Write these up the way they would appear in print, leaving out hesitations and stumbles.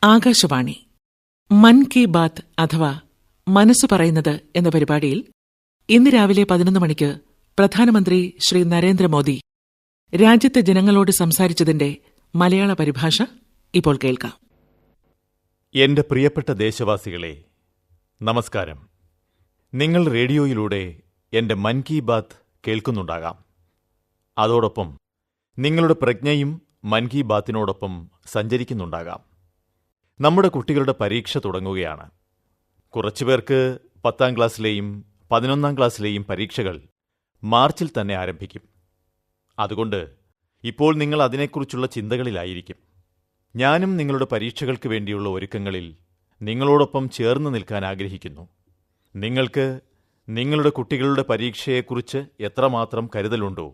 ആകാശവാണി മൻ കി ബാത്ത് അഥവാ മനസ്സ് പറയുന്നത് എന്ന പരിപാടിയിൽ ഇന്ന് രാവിലെ 11 മണിക്ക് പ്രധാനമന്ത്രി ശ്രീ നരേന്ദ്രമോദി രാജ്യത്തെ ജനങ്ങളോട് സംസാരിച്ചതിന്റെ മലയാള പരിഭാഷ ഇപ്പോൾ കേൾക്കാം. എന്റെ പ്രിയപ്പെട്ട ദേശവാസികളെ, നമസ്കാരം. നിങ്ങൾ റേഡിയോയിലൂടെ എന്റെ മൻ കി ബാത്ത് കേൾക്കുന്നുണ്ടാകാം. അതോടൊപ്പം നിങ്ങളുടെ പ്രജ്ഞയും മൻ കി ബാത്തിനോടൊപ്പം സഞ്ചരിക്കുന്നുണ്ടാകാം. നമ്മുടെ കുട്ടികളുടെ പരീക്ഷ തുടങ്ങുകയാണ്. കുറച്ചുപേർക്ക് 10ാം ക്ലാസ്സിലെയും 11ാം ക്ലാസ്സിലെയും പരീക്ഷകൾ മാർച്ചിൽ തന്നെ ആരംഭിക്കും. അതുകൊണ്ട് ഇപ്പോൾ നിങ്ങൾ അതിനെക്കുറിച്ചുള്ള ചിന്തകളിലായിരിക്കും. ഞാനും നിങ്ങളുടെ പരീക്ഷകൾക്ക് വേണ്ടിയുള്ള ഒരുക്കങ്ങളിൽ നിങ്ങളോടൊപ്പം ചേർന്ന് നിൽക്കാൻ ആഗ്രഹിക്കുന്നു. നിങ്ങൾക്ക് നിങ്ങളുടെ കുട്ടികളുടെ പരീക്ഷയെക്കുറിച്ച് എത്രമാത്രം കരുതലുണ്ടോ,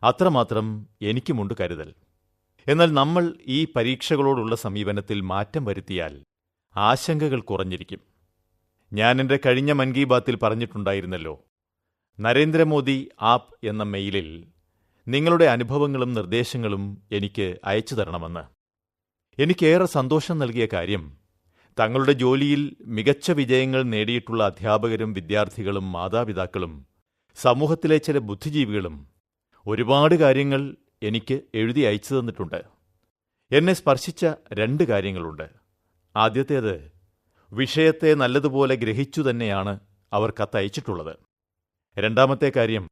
അത്രമാത്രം എനിക്കുമുണ്ട് കരുതൽ. എന്നാൽ നമ്മൾ ഈ പരീക്ഷകളോടുള്ള സമീപനത്തിൽ മാറ്റം വരുത്തിയാൽ ആശങ്കകൾ കുറഞ്ഞിരിക്കും. ഞാൻ എൻ്റെ കഴിഞ്ഞ മൻ കി ബാത്തിൽ പറഞ്ഞിട്ടുണ്ടായിരുന്നല്ലോ, നരേന്ദ്രമോദി ആപ്പ് എന്ന മെയിലിൽ നിങ്ങളുടെ അനുഭവങ്ങളും നിർദ്ദേശങ്ങളും എനിക്ക് അയച്ചു തരണമെന്ന്. എനിക്കേറെ സന്തോഷം നൽകിയ കാര്യം, തങ്ങളുടെ ജോലിയിൽ മികച്ച വിജയങ്ങൾ നേടിയിട്ടുള്ള അധ്യാപകരും വിദ്യാർത്ഥികളും മാതാപിതാക്കളും സമൂഹത്തിലെ ചില ബുദ്ധിജീവികളും ഒരുപാട് കാര്യങ്ങൾ എനിക്ക് എഴുതി അയച്ചു തന്നിട്ടുണ്ട്. എന്നെ സ്പർശിച്ച 2 കാര്യങ്ങളുണ്ട്. ആദ്യത്തേത്, വിഷയത്തെ നല്ലതുപോലെ ഗ്രഹിച്ചു തന്നെയാണ് അവർ കത്തയച്ചിട്ടുള്ളത്. രണ്ടാമത്തെ കാര്യം,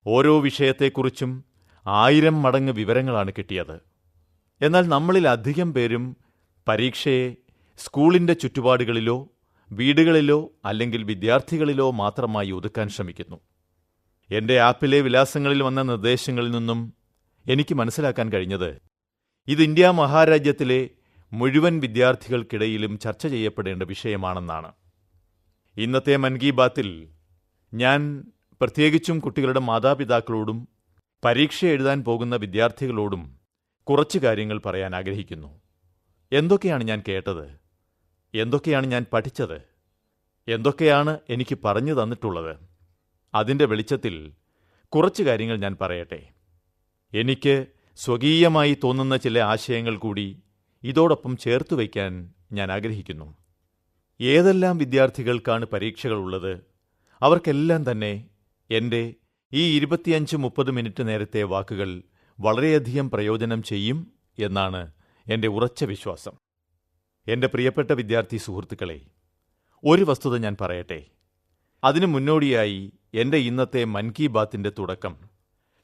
ഓരോ വിഷയത്തെക്കുറിച്ചും 1000 മടങ്ങ് വിവരങ്ങളാണ് കിട്ടിയത്. എന്നാൽ നമ്മളിൽ അധികം പേരും പരീക്ഷയെ സ്കൂളിൻ്റെ ചുറ്റുപാടുകളിലോ വീടുകളിലോ അല്ലെങ്കിൽ വിദ്യാർത്ഥികളിലോ മാത്രമായി ഒതുക്കാൻ ശ്രമിക്കുന്നു. എൻ്റെ ആപ്പിലെ വിലാസങ്ങളിൽ വന്ന നിർദ്ദേശങ്ങളിൽ നിന്നും എനിക്ക് മനസ്സിലാക്കാൻ കഴിഞ്ഞത്, ഇത് ഇന്ത്യ മഹാരാജ്യത്തിലെ മുഴുവൻ വിദ്യാർത്ഥികൾക്കിടയിലും ചർച്ച ചെയ്യപ്പെടേണ്ട വിഷയമാണെന്നാണ്. ഇന്നത്തെ മൻ കി ബാത്തിൽ ഞാൻ പ്രത്യേകിച്ചും കുട്ടികളുടെ മാതാപിതാക്കളോടും പരീക്ഷ എഴുതാൻ പോകുന്ന വിദ്യാർത്ഥികളോടും കുറച്ച് കാര്യങ്ങൾ പറയാൻ ആഗ്രഹിക്കുന്നു. എന്തൊക്കെയാണ് ഞാൻ കേട്ടത്? എന്തൊക്കെയാണ് ഞാൻ പഠിച്ചത്? എന്തൊക്കെയാണ് എനിക്ക് പറഞ്ഞു തന്നിട്ടുള്ളത്? അതിൻ്റെ വെളിച്ചത്തിൽ കുറച്ച് കാര്യങ്ങൾ ഞാൻ പറയട്ടെ. എനിക്ക് സ്വകീയമായി തോന്നുന്ന ചില ആശയങ്ങൾ കൂടി ഇതോടൊപ്പം ചേർത്ത് വയ്ക്കാൻ ഞാൻ ആഗ്രഹിക്കുന്നു. ഏതെല്ലാം വിദ്യാർത്ഥികൾക്കാണ് പരീക്ഷകളുള്ളത്, അവർക്കെല്ലാം തന്നെ എൻ്റെ ഈ 25-30 മിനിറ്റ് നേരത്തെ വാക്കുകൾ വളരെയധികം പ്രയോജനം ചെയ്യും എന്നാണ് എൻ്റെ ഉറച്ച വിശ്വാസം. എൻ്റെ പ്രിയപ്പെട്ട വിദ്യാർത്ഥി സുഹൃത്തുക്കളെ, ഒരു വസ്തുത ഞാൻ പറയട്ടെ. അതിനു മുന്നോടിയായി എൻ്റെ ഇന്നത്തെ മൻ കി ബാത്തിൻ്റെ തുടക്കം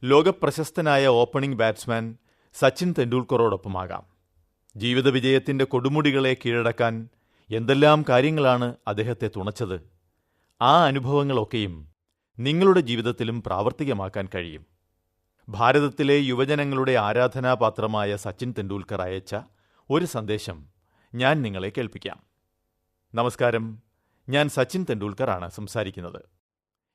ലോകപ്രശസ്തനായ ഓപ്പണിംഗ് ബാറ്റ്സ്മാൻ സച്ചിൻ തെണ്ടുൽക്കറോടൊപ്പമാകാം. ജീവിത വിജയത്തിൻ്റെ കൊടുമുടികളെ കീഴടക്കാൻ എന്തെല്ലാം കാര്യങ്ങളാണ് അദ്ദേഹത്തെ തുണച്ചത്. ആ അനുഭവങ്ങളൊക്കെയും നിങ്ങളുടെ ജീവിതത്തിലും പ്രാവർത്തികമാക്കാൻ കഴിയും. ഭാരതത്തിലെ യുവജനങ്ങളുടെ ആരാധനാപാത്രമായ സച്ചിൻ തെണ്ടുൽക്കർ അയച്ച ഒരു സന്ദേശം ഞാൻ നിങ്ങളെ കേൾപ്പിക്കാം. നമസ്കാരം, ഞാൻ സച്ചിൻ തെണ്ടുൽക്കറാണ് സംസാരിക്കുന്നത്.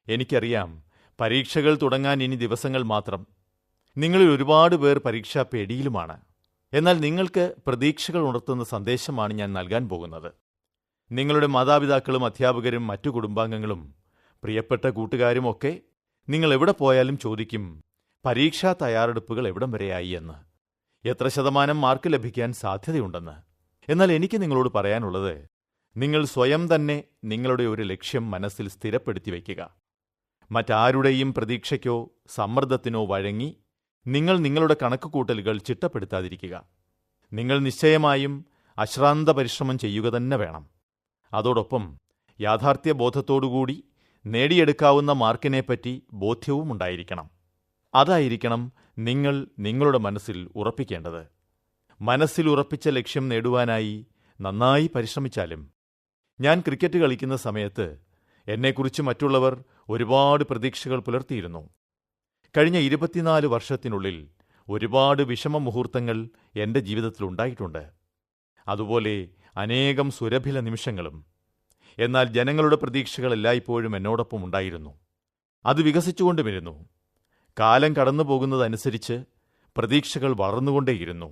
എനിക്കറിയാം, പരീക്ഷകൾ തുടങ്ങാൻ ഇനി ദിവസങ്ങൾ മാത്രം. നിങ്ങളിൽ ഒരുപാട് പേർ പരീക്ഷാ പേടിയിലുമാണ്. എന്നാൽ നിങ്ങൾക്ക് പ്രതീക്ഷകൾ ഉണർത്തുന്ന സന്ദേശമാണ് ഞാൻ നൽകാൻ പോകുന്നത്. നിങ്ങളുടെ മാതാപിതാക്കളും അധ്യാപകരും മറ്റു കുടുംബാംഗങ്ങളും പ്രിയപ്പെട്ട കൂട്ടുകാരുമൊക്കെ നിങ്ങൾ എവിടെ പോയാലും ചോദിക്കും, പരീക്ഷാ തയ്യാറെടുപ്പുകൾ എവിടം വരെയായി എന്ന്, എത്ര ശതമാനം മാർക്ക് ലഭിക്കാൻ സാധ്യതയുണ്ടെന്ന്. എന്നാൽ എനിക്ക് നിങ്ങളോട് പറയാനുള്ളത്, നിങ്ങൾ സ്വയം തന്നെ നിങ്ങളുടെ ഒരു ലക്ഷ്യം മനസ്സിൽ സ്ഥിരപ്പെടുത്തി വയ്ക്കുക. മറ്റാരുടെയും പ്രതീക്ഷയ്ക്കോ സമ്മർദ്ദത്തിനോ വഴങ്ങി നിങ്ങൾ നിങ്ങളുടെ കണക്കുകൂട്ടലുകൾ ചിട്ടപ്പെടുത്താതിരിക്കുക. നിങ്ങൾ നിശ്ചയമായും അശ്രാന്ത പരിശ്രമം ചെയ്യുക തന്നെ വേണം. അതോടൊപ്പം യാഥാർത്ഥ്യബോധത്തോടുകൂടി നേടിയെടുക്കാവുന്ന മാർക്കിനെപ്പറ്റി ബോധ്യവും ഉണ്ടായിരിക്കണം. അതായിരിക്കണം നിങ്ങൾ നിങ്ങളുടെ മനസ്സിൽ ഉറപ്പിക്കേണ്ടത്. മനസ്സിൽ ഉറപ്പിച്ച ലക്ഷ്യം നേടുവാനായി നന്നായി പരിശ്രമിച്ചാലും, ഞാൻ ക്രിക്കറ്റ് കളിക്കുന്ന സമയത്ത് എന്നെക്കുറിച്ച് മറ്റുള്ളവർ ഒരുപാട് പ്രതീക്ഷകൾ പുലർത്തിയിരുന്നു. കഴിഞ്ഞ 24 വർഷത്തിനുള്ളിൽ ഒരുപാട് വിഷമ മുഹൂർത്തങ്ങൾ എൻ്റെ ജീവിതത്തിലുണ്ടായിട്ടുണ്ട്. അതുപോലെ അനേകം സുരഭില നിമിഷങ്ങളും. എന്നാൽ ജനങ്ങളുടെ പ്രതീക്ഷകൾ എല്ലായ്പ്പോഴും എന്നോടൊപ്പം ഉണ്ടായിരുന്നു. അത് വികസിച്ചുകൊണ്ടുമിരുന്നു. കാലം കടന്നു പോകുന്നതനുസരിച്ച് പ്രതീക്ഷകൾ വളർന്നുകൊണ്ടേയിരുന്നു.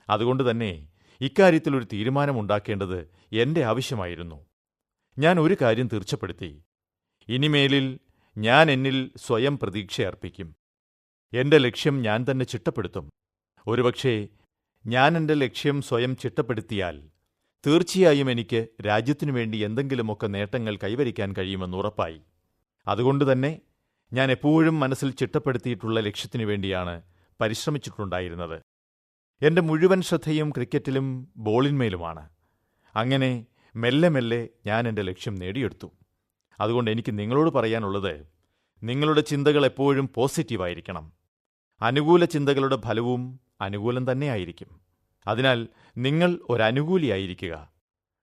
അതുകൊണ്ട് തന്നെ ഇക്കാര്യത്തിൽ ഒരു തീരുമാനമുണ്ടാക്കേണ്ടത് എൻ്റെ ആവശ്യമായിരുന്നു. ഞാൻ ഒരു കാര്യം തീർച്ചപ്പെടുത്തി, ഇനിമേലിൽ ഞാൻ എന്നിൽ സ്വയം പ്രതീക്ഷയർപ്പിക്കും. എൻ്റെ ലക്ഷ്യം ഞാൻ തന്നെ ചിട്ടപ്പെടുത്തും. ഒരുപക്ഷേ ഞാൻ എൻ്റെ ലക്ഷ്യം സ്വയം ചിട്ടപ്പെടുത്തിയാൽ തീർച്ചയായും എനിക്ക് രാജ്യത്തിനു വേണ്ടി എന്തെങ്കിലുമൊക്കെ നേട്ടങ്ങൾ കൈവരിക്കാൻ കഴിയുമെന്ന് ഉറപ്പായി. അതുകൊണ്ടുതന്നെ ഞാൻ എപ്പോഴും മനസ്സിൽ ചിട്ടപ്പെടുത്തിയിട്ടുള്ള ലക്ഷ്യത്തിനു വേണ്ടിയാണ് പരിശ്രമിച്ചിട്ടുണ്ടായിരുന്നത്. എന്റെ മുഴുവൻ ശ്രദ്ധയും ക്രിക്കറ്റിലും ബോളിന്മേലുമാണ്. അങ്ങനെ മെല്ലെ മെല്ലെ ഞാൻ എന്റെ ലക്ഷ്യം നേടിയെടുത്തു. അതുകൊണ്ട് എനിക്ക് നിങ്ങളോട് പറയാനുള്ളത്, നിങ്ങളുടെ ചിന്തകൾ എപ്പോഴും പോസിറ്റീവായിരിക്കണം. അനുകൂല ചിന്തകളുടെ ഫലവും അനുകൂലം തന്നെയായിരിക്കും. അതിനാൽ നിങ്ങൾ ഒരനുകൂലിയായിരിക്കുക.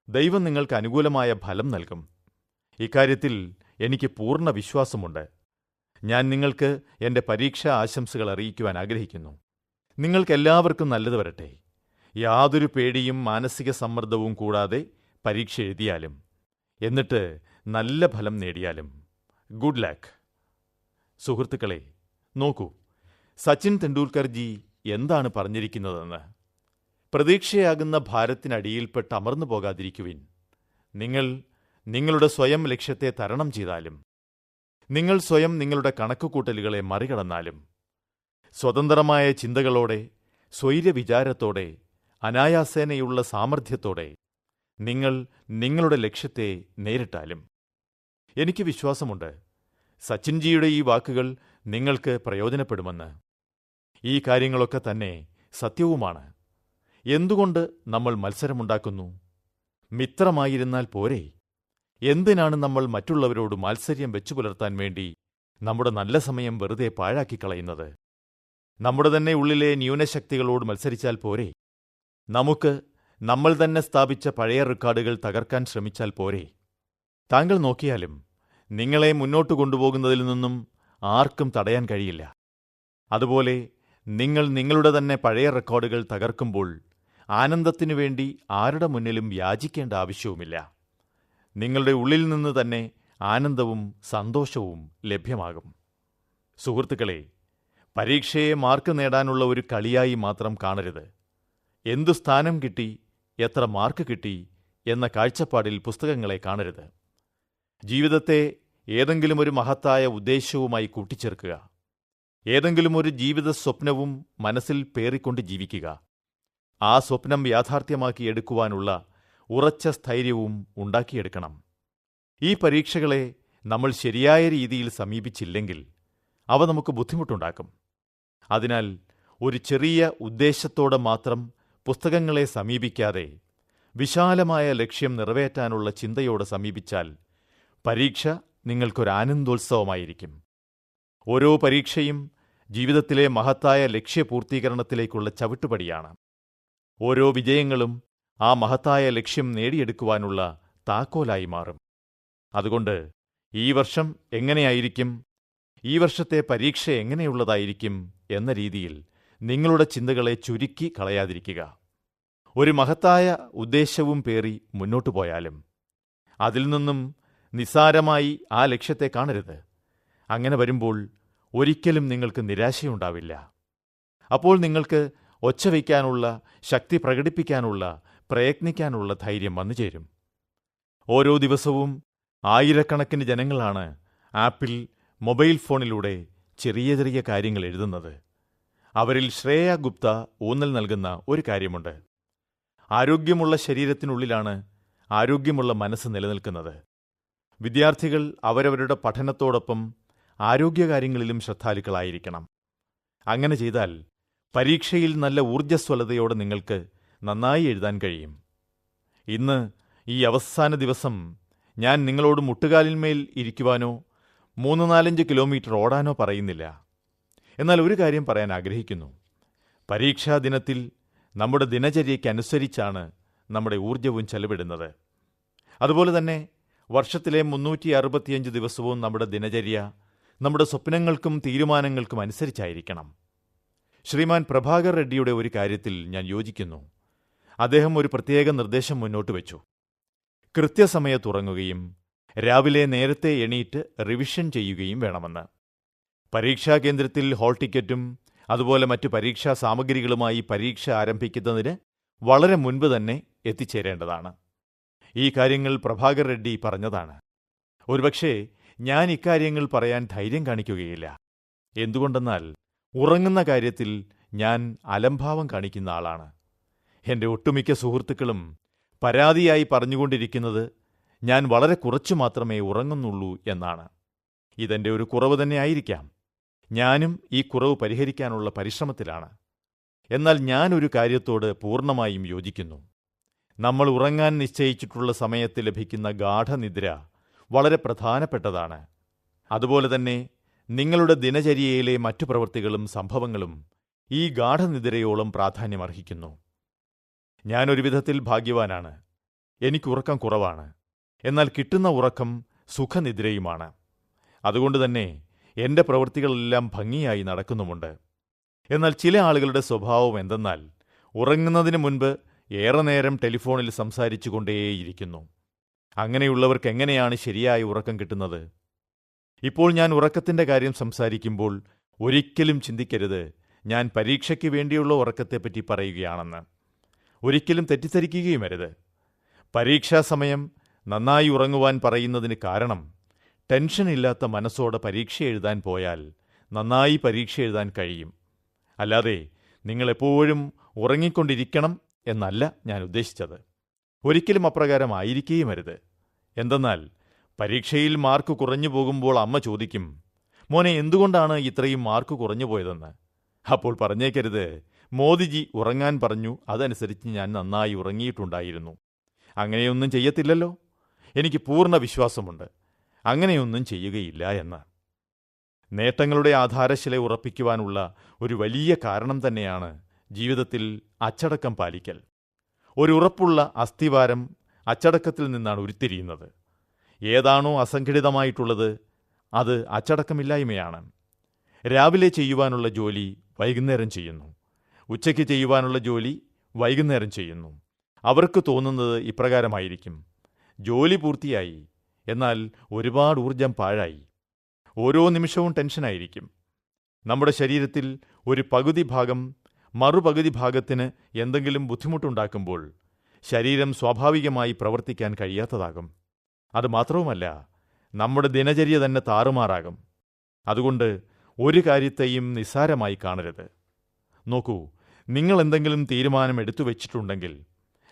ദൈവം നിങ്ങൾക്ക് അനുകൂലമായ ഫലം നൽകും. ഇക്കാര്യത്തിൽ എനിക്ക് പൂർണ്ണ വിശ്വാസമുണ്ട്. ഞാൻ നിങ്ങൾക്ക് എന്റെ പരീക്ഷാ ആശംസകൾ അറിയിക്കുവാൻ ആഗ്രഹിക്കുന്നു. നിങ്ങൾക്കെല്ലാവർക്കും നല്ലത് വരട്ടെ. യാതൊരു പേടിയും മാനസിക സമ്മർദ്ദവും കൂടാതെ പരീക്ഷ എഴുതിയാലും എന്നിട്ട് നല്ല ഫലം നേടിയാലും ഗുഡ് ലക്ക്. സുഹൃത്തുക്കളെ, നോക്കൂ, സച്ചിൻ തെണ്ടുൽക്കർജി എന്താണ് പറഞ്ഞിരിക്കുന്നതെന്ന്. പ്രതീക്ഷയാകുന്ന ഭാരത്തിനടിയിൽപ്പെട്ട് അമർന്നു പോകാതിരിക്കുവിൻ. നിങ്ങൾ നിങ്ങളുടെ സ്വയം ലക്ഷ്യത്തെ തരണം ചെയ്താലും, നിങ്ങൾ സ്വയം നിങ്ങളുടെ കണക്കുകൂട്ടലുകളെ മറികടന്നാലും, സ്വതന്ത്രമായ ചിന്തകളോടെ, സ്വൈര്യവിചാരത്തോടെ, അനായാസേനയുള്ള സാമർഥ്യത്തോടെ നിങ്ങൾ നിങ്ങളുടെ ലക്ഷ്യത്തെ നേരിട്ടാലും, എനിക്ക് വിശ്വാസമുണ്ട് സച്ചിൻജിയുടെ ഈ വാക്കുകൾ നിങ്ങൾക്ക് പ്രയോജനപ്പെടുമെന്ന്. ഈ കാര്യങ്ങളൊക്കെ തന്നെ സത്യവുമാണ്. എന്തുകൊണ്ട് നമ്മൾ മത്സരമുണ്ടാക്കുന്നു? മിത്രമായിരുന്നാൽ പോരെ? എന്തിനാണ് നമ്മൾ മറ്റുള്ളവരോട് മാത്സര്യം വെച്ചു പുലർത്താൻ വേണ്ടി നമ്മുടെ നല്ല സമയം വെറുതെ പാഴാക്കിക്കളയുന്നത്? നമ്മുടെ തന്നെ ഉള്ളിലെ ന്യൂനശക്തികളോട് മത്സരിച്ചാൽ പോരെ? നമുക്ക് നമ്മൾ തന്നെ സ്ഥാപിച്ച പഴയ റെക്കോർഡുകൾ തകർക്കാൻ ശ്രമിച്ചാൽ പോരെ? താങ്കൾ നോക്കിയാലും നിങ്ങളെ മുന്നോട്ട് കൊണ്ടുപോകുന്നതിൽ നിന്നും ആർക്കും തടയാൻ കഴിയില്ല. അതുപോലെ നിങ്ങൾ നിങ്ങളുടെ തന്നെ പഴയ റെക്കോർഡുകൾ തകർക്കുമ്പോൾ ആനന്ദത്തിനു വേണ്ടി ആരുടെ മുന്നിലും യാചിക്കേണ്ട ആവശ്യവുമില്ല. നിങ്ങളുടെ ഉള്ളിൽ നിന്ന് തന്നെ ആനന്ദവും സന്തോഷവും ലഭ്യമാകും. സുഹൃത്തുക്കളെ, പരീക്ഷയെ മാർക്ക് നേടാനുള്ള ഒരു കളിയായി മാത്രം കാണരുത്. എന്തു സ്ഥാനം കിട്ടി, എത്ര മാർക്ക് കിട്ടി എന്ന കാഴ്ചപ്പാടിൽ പുസ്തകങ്ങളെ കാണരുത്. ജീവിതത്തെ ഏതെങ്കിലും ഒരു മഹത്തായ ഉദ്ദേശ്യവുമായി കൂട്ടിച്ചേർക്കുക. ഏതെങ്കിലും ഒരു ജീവിത സ്വപ്നവും മനസ്സിൽ പേറിക്കൊണ്ട് ജീവിക്കുക. ആ സ്വപ്നം യാഥാർത്ഥ്യമാക്കി എടുക്കുവാനുള്ള ഉറച്ച സ്ഥൈര്യവും ഉണ്ടാക്കിയെടുക്കണം. ഈ പരീക്ഷകളെ നമ്മൾ ശരിയായ രീതിയിൽ സമീപിച്ചില്ലെങ്കിൽ അവ നമുക്ക് ബുദ്ധിമുട്ടുണ്ടാക്കും. അതിനാൽ ഒരു ചെറിയ ഉദ്ദേശ്യത്തോടെ മാത്രം പുസ്തകങ്ങളെ സമീപിക്കാതെ വിശാലമായ ലക്ഷ്യം നിറവേറ്റാനുള്ള ചിന്തയോടെ സമീപിച്ചാൽ പരീക്ഷ നിങ്ങൾക്കൊരാനന്ദോത്സവമായിരിക്കും. ഓരോ പരീക്ഷയും ജീവിതത്തിലെ മഹത്തായ ലക്ഷ്യപൂർത്തീകരണത്തിലേക്കുള്ള ചവിട്ടുപടിയാണ്. ഓരോ വിജയങ്ങളും ആ മഹത്തായ ലക്ഷ്യം നേടിയെടുക്കുവാനുള്ള താക്കോലായി മാറും. അതുകൊണ്ട് ഈ വർഷം എങ്ങനെയായിരിക്കും, ഈ വർഷത്തെ പരീക്ഷ എങ്ങനെയുള്ളതായിരിക്കും എന്ന രീതിയിൽ നിങ്ങളുടെ ചിന്തകളെ ചുരുക്കി കളയാതിരിക്കുക. ഒരു മഹത്തായ ഉദ്ദേശ്യവും പേറി മുന്നോട്ടു പോയാലും അതിൽ നിന്നും നിസ്സാരമായി ആ ലക്ഷ്യത്തെ കാണരുത്. അങ്ങനെ വരുമ്പോൾ ഒരിക്കലും നിങ്ങൾക്ക് നിരാശയുണ്ടാവില്ല. അപ്പോൾ നിങ്ങൾക്ക് ഒച്ചവയ്ക്കാനുള്ള, ശക്തി പ്രകടിപ്പിക്കാനുള്ള, പ്രയത്നിക്കാനുള്ള ധൈര്യം വന്നുചേരും. ഓരോ ദിവസവും ആയിരക്കണക്കിന് ജനങ്ങളാണ് ആപ്പിൽ മൊബൈൽ ഫോണിലൂടെ ചെറിയ ചെറിയ കാര്യങ്ങൾ എഴുതുന്നത്. അവരിൽ ശ്രേയ ഗുപ്ത ഊന്നൽ നൽകുന്ന ഒരു കാര്യമുണ്ട്. ആരോഗ്യമുള്ള ശരീരത്തിനുള്ളിലാണ് ആരോഗ്യമുള്ള മനസ്സ് നിലനിൽക്കുന്നത്. വിദ്യാർത്ഥികൾ അവരവരുടെ പഠനത്തോടൊപ്പം ആരോഗ്യകാര്യങ്ങളിലും ശ്രദ്ധാലുക്കളായിരിക്കണം. അങ്ങനെ ചെയ്താൽ പരീക്ഷയിൽ നല്ല ഊർജ്ജസ്വലതയോടെ നിങ്ങൾക്ക് നന്നായി എഴുതാൻ കഴിയും. ഇന്ന് ഈ അവസാന ദിവസം ഞാൻ നിങ്ങളോട് മുട്ടുകാലിന്മേൽ ഇരിക്കുവാനോ 3-4 കിലോമീറ്റർ ഓടാനോ പറയുന്നില്ല. എന്നാൽ ഒരു കാര്യം പറയാൻ ആഗ്രഹിക്കുന്നു. പരീക്ഷാ ദിനത്തിൽ നമ്മുടെ ദിനചര്യയ്ക്കനുസരിച്ചാണ് നമ്മുടെ ഊർജ്ജവും ചെലവിടുന്നത്. അതുപോലെ തന്നെ വർഷത്തിലെ 365 ദിവസവും നമ്മുടെ ദിനചര്യ നമ്മുടെ സ്വപ്നങ്ങൾക്കും തീരുമാനങ്ങൾക്കും അനുസരിച്ചായിരിക്കണം. ശ്രീമാൻ പ്രഭാകർ റെഡ്ഡിയുടെ ഒരു കാര്യത്തിൽ ഞാൻ യോജിക്കുന്നു. അദ്ദേഹം ഒരു പ്രത്യേക നിർദ്ദേശം മുന്നോട്ട് വച്ചു. കൃത്യസമയത്ത് ഉറങ്ങുകയും രാവിലെ നേരത്തെ എണീറ്റ് റിവിഷൻ ചെയ്യുകയും വേണമെന്ന്. പരീക്ഷാ കേന്ദ്രത്തിൽ ഹാൾ ടിക്കറ്റും അതുപോലെ മറ്റു പരീക്ഷാ സാമഗ്രികളുമായി പരീക്ഷ ആരംഭിക്കുന്നതിന് വളരെ മുൻപ് തന്നെ എത്തിച്ചേരേണ്ടതാണ്. ഈ കാര്യങ്ങൾ പ്രഭാകർ റെഡ്ഡി പറഞ്ഞതാണ്. ഒരുപക്ഷേ ഞാൻ ഇക്കാര്യങ്ങൾ പറയാൻ ധൈര്യം കാണിക്കുകയില്ല. എന്തുകൊണ്ടെന്നാൽ ഉറങ്ങുന്ന കാര്യത്തിൽ ഞാൻ അലംഭാവം കാണിക്കുന്ന ആളാണ്. എന്റെ ഒട്ടുമിക്ക സുഹൃത്തുക്കളും പരാതിയായി പറഞ്ഞുകൊണ്ടിരിക്കുന്നത് ഞാൻ വളരെ കുറച്ചു മാത്രമേ ഉറങ്ങുന്നുള്ളൂ എന്നാണ്. ഇതെന്റെ ഒരു കുറവ് തന്നെ ആയിരിക്കാം. ഞാനും ഈ കുറവ് പരിഹരിക്കാനുള്ള പരിശ്രമത്തിലാണ്. എന്നാൽ ഞാൻ ഒരു കാര്യത്തോട് പൂർണ്ണമായും യോജിക്കുന്നു. നമ്മൾ ഉറങ്ങാൻ നിശ്ചയിച്ചിട്ടുള്ള സമയത്ത് ലഭിക്കുന്ന ഗാഠനിദ്ര വളരെ പ്രധാനപ്പെട്ടതാണ്. അതുപോലെ തന്നെ നിങ്ങളുടെ ദിനചര്യയിലെ മറ്റു പ്രവൃത്തികളും സംഭവങ്ങളും ഈ ഗാഠനിദ്രയോളം പ്രാധാന്യമർഹിക്കുന്നു. ഞാനൊരു വിധത്തിൽ ഭാഗ്യവാനാണ്. എനിക്കുറക്കം കുറവാണ്. എന്നാൽ കിട്ടുന്ന ഉറക്കം സുഖനിദ്രയുമാണ്. അതുകൊണ്ടുതന്നെ എന്റെ പ്രവൃത്തികളെല്ലാം ഭംഗിയായി നടക്കുന്നുമുണ്ട്. എന്നാൽ ചില ആളുകളുടെ സ്വഭാവം എന്തെന്നാൽ ഉറങ്ങുന്നതിന് മുൻപ് ഏറെ നേരം ടെലിഫോണിൽ സംസാരിച്ചുകൊണ്ടേയിരിക്കുന്നു. അങ്ങനെയുള്ളവർക്ക് എങ്ങനെയാണ് ശരിയായ ഉറക്കം കിട്ടുന്നത്? ഇപ്പോൾ ഞാൻ ഉറക്കത്തിന്റെ കാര്യം സംസാരിക്കുമ്പോൾ ഒരിക്കലും ചിന്തിക്കരുത് ഞാൻ പരീക്ഷയ്ക്ക് വേണ്ടിയുള്ള ഉറക്കത്തെപ്പറ്റി പറയുകയാണെന്ന്. ഒരിക്കലും തെറ്റിദ്ധരിക്കുകയുമരുത്. പരീക്ഷാസമയം നന്നായി ഉറങ്ങുവാൻ പറയുന്നതിന് കാരണം ടെൻഷനില്ലാത്ത മനസ്സോടെ പരീക്ഷ എഴുതാൻ പോയാൽ നന്നായി പരീക്ഷ എഴുതാൻ കഴിയും. അല്ലാതെ നിങ്ങളെപ്പോഴും ഉറങ്ങിക്കൊണ്ടിരിക്കണം എന്നല്ല ഞാൻ ഉദ്ദേശിച്ചത്. ഒരിക്കലും അപ്രകാരമായിരിക്കുകയുമരുത്. എന്തെന്നാൽ പരീക്ഷയിൽ മാർക്ക് കുറഞ്ഞു പോകുമ്പോൾ അമ്മ ചോദിക്കും, മോനെ എന്തുകൊണ്ടാണ് ഇത്രയും മാർക്ക് കുറഞ്ഞു പോയതെന്ന്. അപ്പോൾ പറഞ്ഞേക്കരുത്, മോദിജി ഉറങ്ങാൻ പറഞ്ഞു, അതനുസരിച്ച് ഞാൻ നന്നായി ഉറങ്ങിയിട്ടുണ്ടായിരുന്നു. അങ്ങനെയൊന്നും ചെയ്യത്തില്ലല്ലോ. എനിക്ക് പൂർണ്ണ വിശ്വാസമുണ്ട് അങ്ങനെയൊന്നും ചെയ്യുകയില്ല എന്ന്. നേട്ടങ്ങളുടെ ആധാരശില ഉറപ്പിക്കുവാനുള്ള ഒരു വലിയ കാരണം തന്നെയാണ് ജീവിതത്തിൽ അച്ചടക്കം പാലിക്കൽ. ഒരു ഉറപ്പുള്ള അസ്ഥിവാരം അച്ചടക്കത്തിൽ നിന്നാണ് ഉരുത്തിരിയുന്നത്. ഏതാണോ അസംഘടിതമായിട്ടുള്ളത് അത് അച്ചടക്കമില്ലായ്മയാണ്. രാവിലെ ചെയ്യുവാനുള്ള ജോലി വൈകുന്നേരം ചെയ്യുന്നു. ഉച്ചയ്ക്ക് ചെയ്യുവാനുള്ള ജോലി വൈകുന്നേരം ചെയ്യുന്നു. അവർക്ക് തോന്നുന്നത് ഇപ്രകാരമായിരിക്കും: ജോലി പൂർത്തിയായി, എന്നാൽ ഒരുപാട് ഊർജം പാഴായി. ഓരോ നിമിഷവും ടെൻഷനായിരിക്കും. നമ്മുടെ ശരീരത്തിൽ ഒരു പകുതി ഭാഗം മറുപകുതി ഭാഗത്തിന് എന്തെങ്കിലും ബുദ്ധിമുട്ടുണ്ടാക്കുമ്പോൾ ശരീരം സ്വാഭാവികമായി പ്രവർത്തിക്കാൻ കഴിയാത്തതാകും. അതുമാത്രവുമല്ല, നമ്മുടെ ദിനചര്യ തന്നെ താറുമാറാകും. അതുകൊണ്ട് ഒരു കാര്യത്തെയും നിസ്സാരമായി കാണരുത്. നോക്കൂ, നിങ്ങൾ എന്തെങ്കിലും തീരുമാനം എടുത്തു വച്ചിട്ടുണ്ടെങ്കിൽ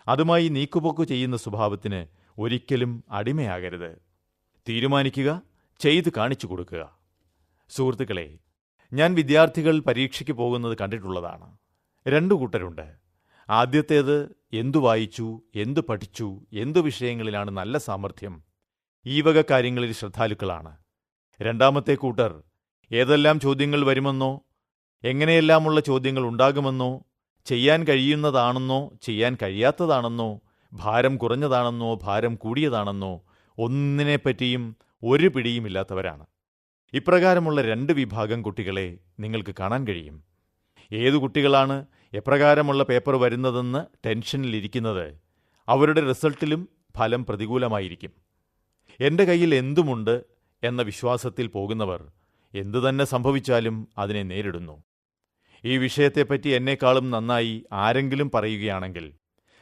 അതുമായി നീക്കുപോക്ക് ചെയ്യുന്ന സ്വഭാവത്തിന് ഒരിക്കലും അടിമയാകരുത്. തീരുമാനിക്കുക, ചെയ്ത് കാണിച്ചു കൊടുക്കുക. സുഹൃത്തുക്കളെ, ഞാൻ വിദ്യാർത്ഥികൾ പരീക്ഷയ്ക്ക് പോകുന്നത് കണ്ടിട്ടുള്ളതാണ്. രണ്ടു കൂട്ടരുണ്ട്. ആദ്യത്തേത് എന്തു വായിച്ചു, എന്തു പഠിച്ചു, എന്തു വിഷയങ്ങളിലാണ് നല്ല സാമർഥ്യം, ഈ വക കാര്യങ്ങളിൽ ശ്രദ്ധാലുക്കളാണ്. രണ്ടാമത്തെ കൂട്ടർ ഏതെല്ലാം ചോദ്യങ്ങൾ വരുമെന്നോ, എങ്ങനെയെല്ലാമുള്ള ചോദ്യങ്ങൾ ഉണ്ടാകുമെന്നോ, ചെയ്യാൻ കഴിയുന്നതാണെന്നോ ചെയ്യാൻ കഴിയാത്തതാണെന്നോ, ഭാരം കുറഞ്ഞതാണെന്നോ ഭാരം കൂടിയതാണെന്നോ ഒന്നിനെപ്പറ്റിയും ഒരു പിടിയുമില്ലാത്തവരാണ്. ഇപ്രകാരമുള്ള രണ്ട് വിഭാഗം കുട്ടികളെ നിങ്ങൾക്ക് കാണാൻ കഴിയും. ഏതു കുട്ടികളാണ് എപ്രകാരമുള്ള പേപ്പർ വരുന്നതെന്ന് ടെൻഷനിലിരിക്കുന്നത്, അവരുടെ റിസൾട്ടിലും ഫലം പ്രതികൂലമായിരിക്കും. എൻ്റെ കയ്യിൽ എന്തുമുണ്ട് എന്ന വിശ്വാസത്തിൽ പോകുന്നവർ എന്തുതന്നെ സംഭവിച്ചാലും അതിനെ നേരിടുന്നു. ഈ വിഷയത്തെപ്പറ്റി എന്നെക്കാളും നന്നായി ആരെങ്കിലും പറയുകയാണെങ്കിൽ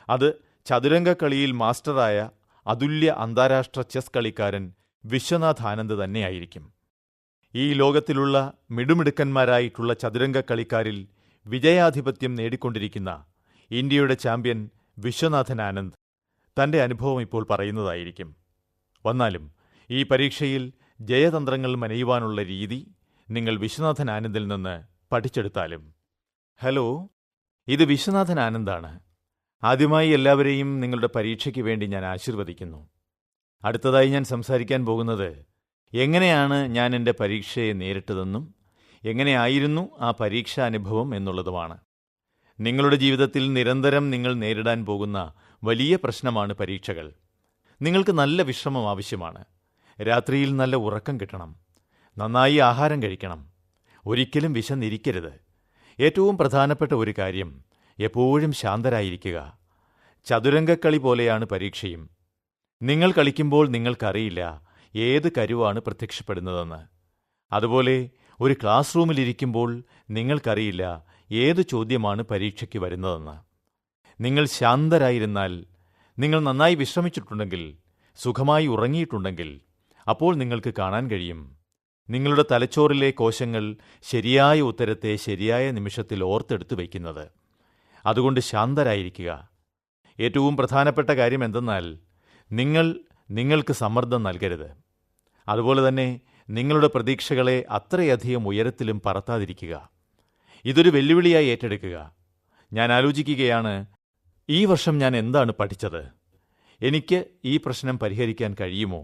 അത് ചതുരംഗക്കളിയിൽ മാസ്റ്ററായ അതുല്യ അന്താരാഷ്ട്ര ചെസ് കളിക്കാരൻ വിശ്വനാഥ് ആനന്ദ് തന്നെയായിരിക്കും. ഈ ലോകത്തിലുള്ള മിടുമിടുക്കന്മാരായിട്ടുള്ള ചതുരംഗക്കളിക്കാരിൽ വിജയാധിപത്യം നേടിക്കൊണ്ടിരിക്കുന്ന ഇന്ത്യയുടെ ചാമ്പ്യൻ വിശ്വനാഥൻ ആനന്ദ് തന്റെ അനുഭവം ഇപ്പോൾ പറയുന്നതായിരിക്കും. വന്നാലും ഈ പരീക്ഷയിൽ ജയതന്ത്രങ്ങൾ മെനയുവാനുള്ള രീതി നിങ്ങൾ വിശ്വനാഥൻ ആനന്ദിൽ നിന്ന് പഠിച്ചെടുത്താലും. ഹലോ, ഇത് വിശ്വനാഥൻ ആനന്ദാണ്. ആദ്യമായി എല്ലാവരെയും നിങ്ങളുടെ പരീക്ഷയ്ക്ക് വേണ്ടി ഞാൻ ആശീർവദിക്കുന്നു. അടുത്തതായി ഞാൻ സംസാരിക്കാൻ പോകുന്നത് എങ്ങനെയാണ് ഞാൻ എൻ്റെ പരീക്ഷയെ നേരിട്ടതെന്നും എങ്ങനെയായിരുന്നു ആ പരീക്ഷാ അനുഭവം എന്നുള്ളതുമാണ്. നിങ്ങളുടെ ജീവിതത്തിൽ നിരന്തരം നിങ്ങൾ നേരിടാൻ പോകുന്ന വലിയ പ്രശ്നമാണ് പരീക്ഷകൾ. നിങ്ങൾക്ക് നല്ല വിശ്രമം ആവശ്യമാണ്. രാത്രിയിൽ നല്ല ഉറക്കം കിട്ടണം. നന്നായി ആഹാരം കഴിക്കണം. ഒരിക്കലും വിശന്നിരിക്കരുത്. ഏറ്റവും പ്രധാനപ്പെട്ട ഒരു കാര്യം, എപ്പോഴും ശാന്തരായിരിക്കുക. ചതുരംഗക്കളി പോലെയാണ് പരീക്ഷയും. നിങ്ങൾ കളിക്കുമ്പോൾ നിങ്ങൾക്കറിയില്ല ഏത് കരുവാണ് പ്രത്യക്ഷപ്പെടുന്നതെന്ന്. അതുപോലെ ഒരു ക്ലാസ് റൂമിലിരിക്കുമ്പോൾ നിങ്ങൾക്കറിയില്ല ഏത് ചോദ്യമാണ് പരീക്ഷയ്ക്ക് വരുന്നതെന്ന്. നിങ്ങൾ ശാന്തരായിരുന്നാൽ, നിങ്ങൾ നന്നായി വിശ്രമിച്ചിട്ടുണ്ടെങ്കിൽ, സുഖമായി ഉറങ്ങിയിട്ടുണ്ടെങ്കിൽ, അപ്പോൾ നിങ്ങൾക്ക് കാണാൻ കഴിയും നിങ്ങളുടെ തലച്ചോറിലെ കോശങ്ങൾ ശരിയായ ഉത്തരത്തെ ശരിയായ നിമിഷത്തിൽ ഓർത്തെടുത്തു വയ്ക്കുന്നത്. അതുകൊണ്ട് ശാന്തരായിരിക്കുക. ഏറ്റവും പ്രധാനപ്പെട്ട കാര്യം എന്തെന്നാൽ നിങ്ങൾക്ക് സമ്മർദ്ദം നൽകരുത്. അതുപോലെ തന്നെ നിങ്ങളുടെ പ്രതീക്ഷകളെ അത്രയധികം ഉയരത്തിലും പറത്താതിരിക്കുക. ഇതൊരു വെല്ലുവിളിയായി ഏറ്റെടുക്കുക. ഞാൻ ആലോചിക്കുകയാണ്, ഈ വർഷം ഞാൻ എന്താണ് പഠിച്ചത്? എനിക്ക് ഈ പ്രശ്നം പരിഹരിക്കാൻ കഴിയുമോ?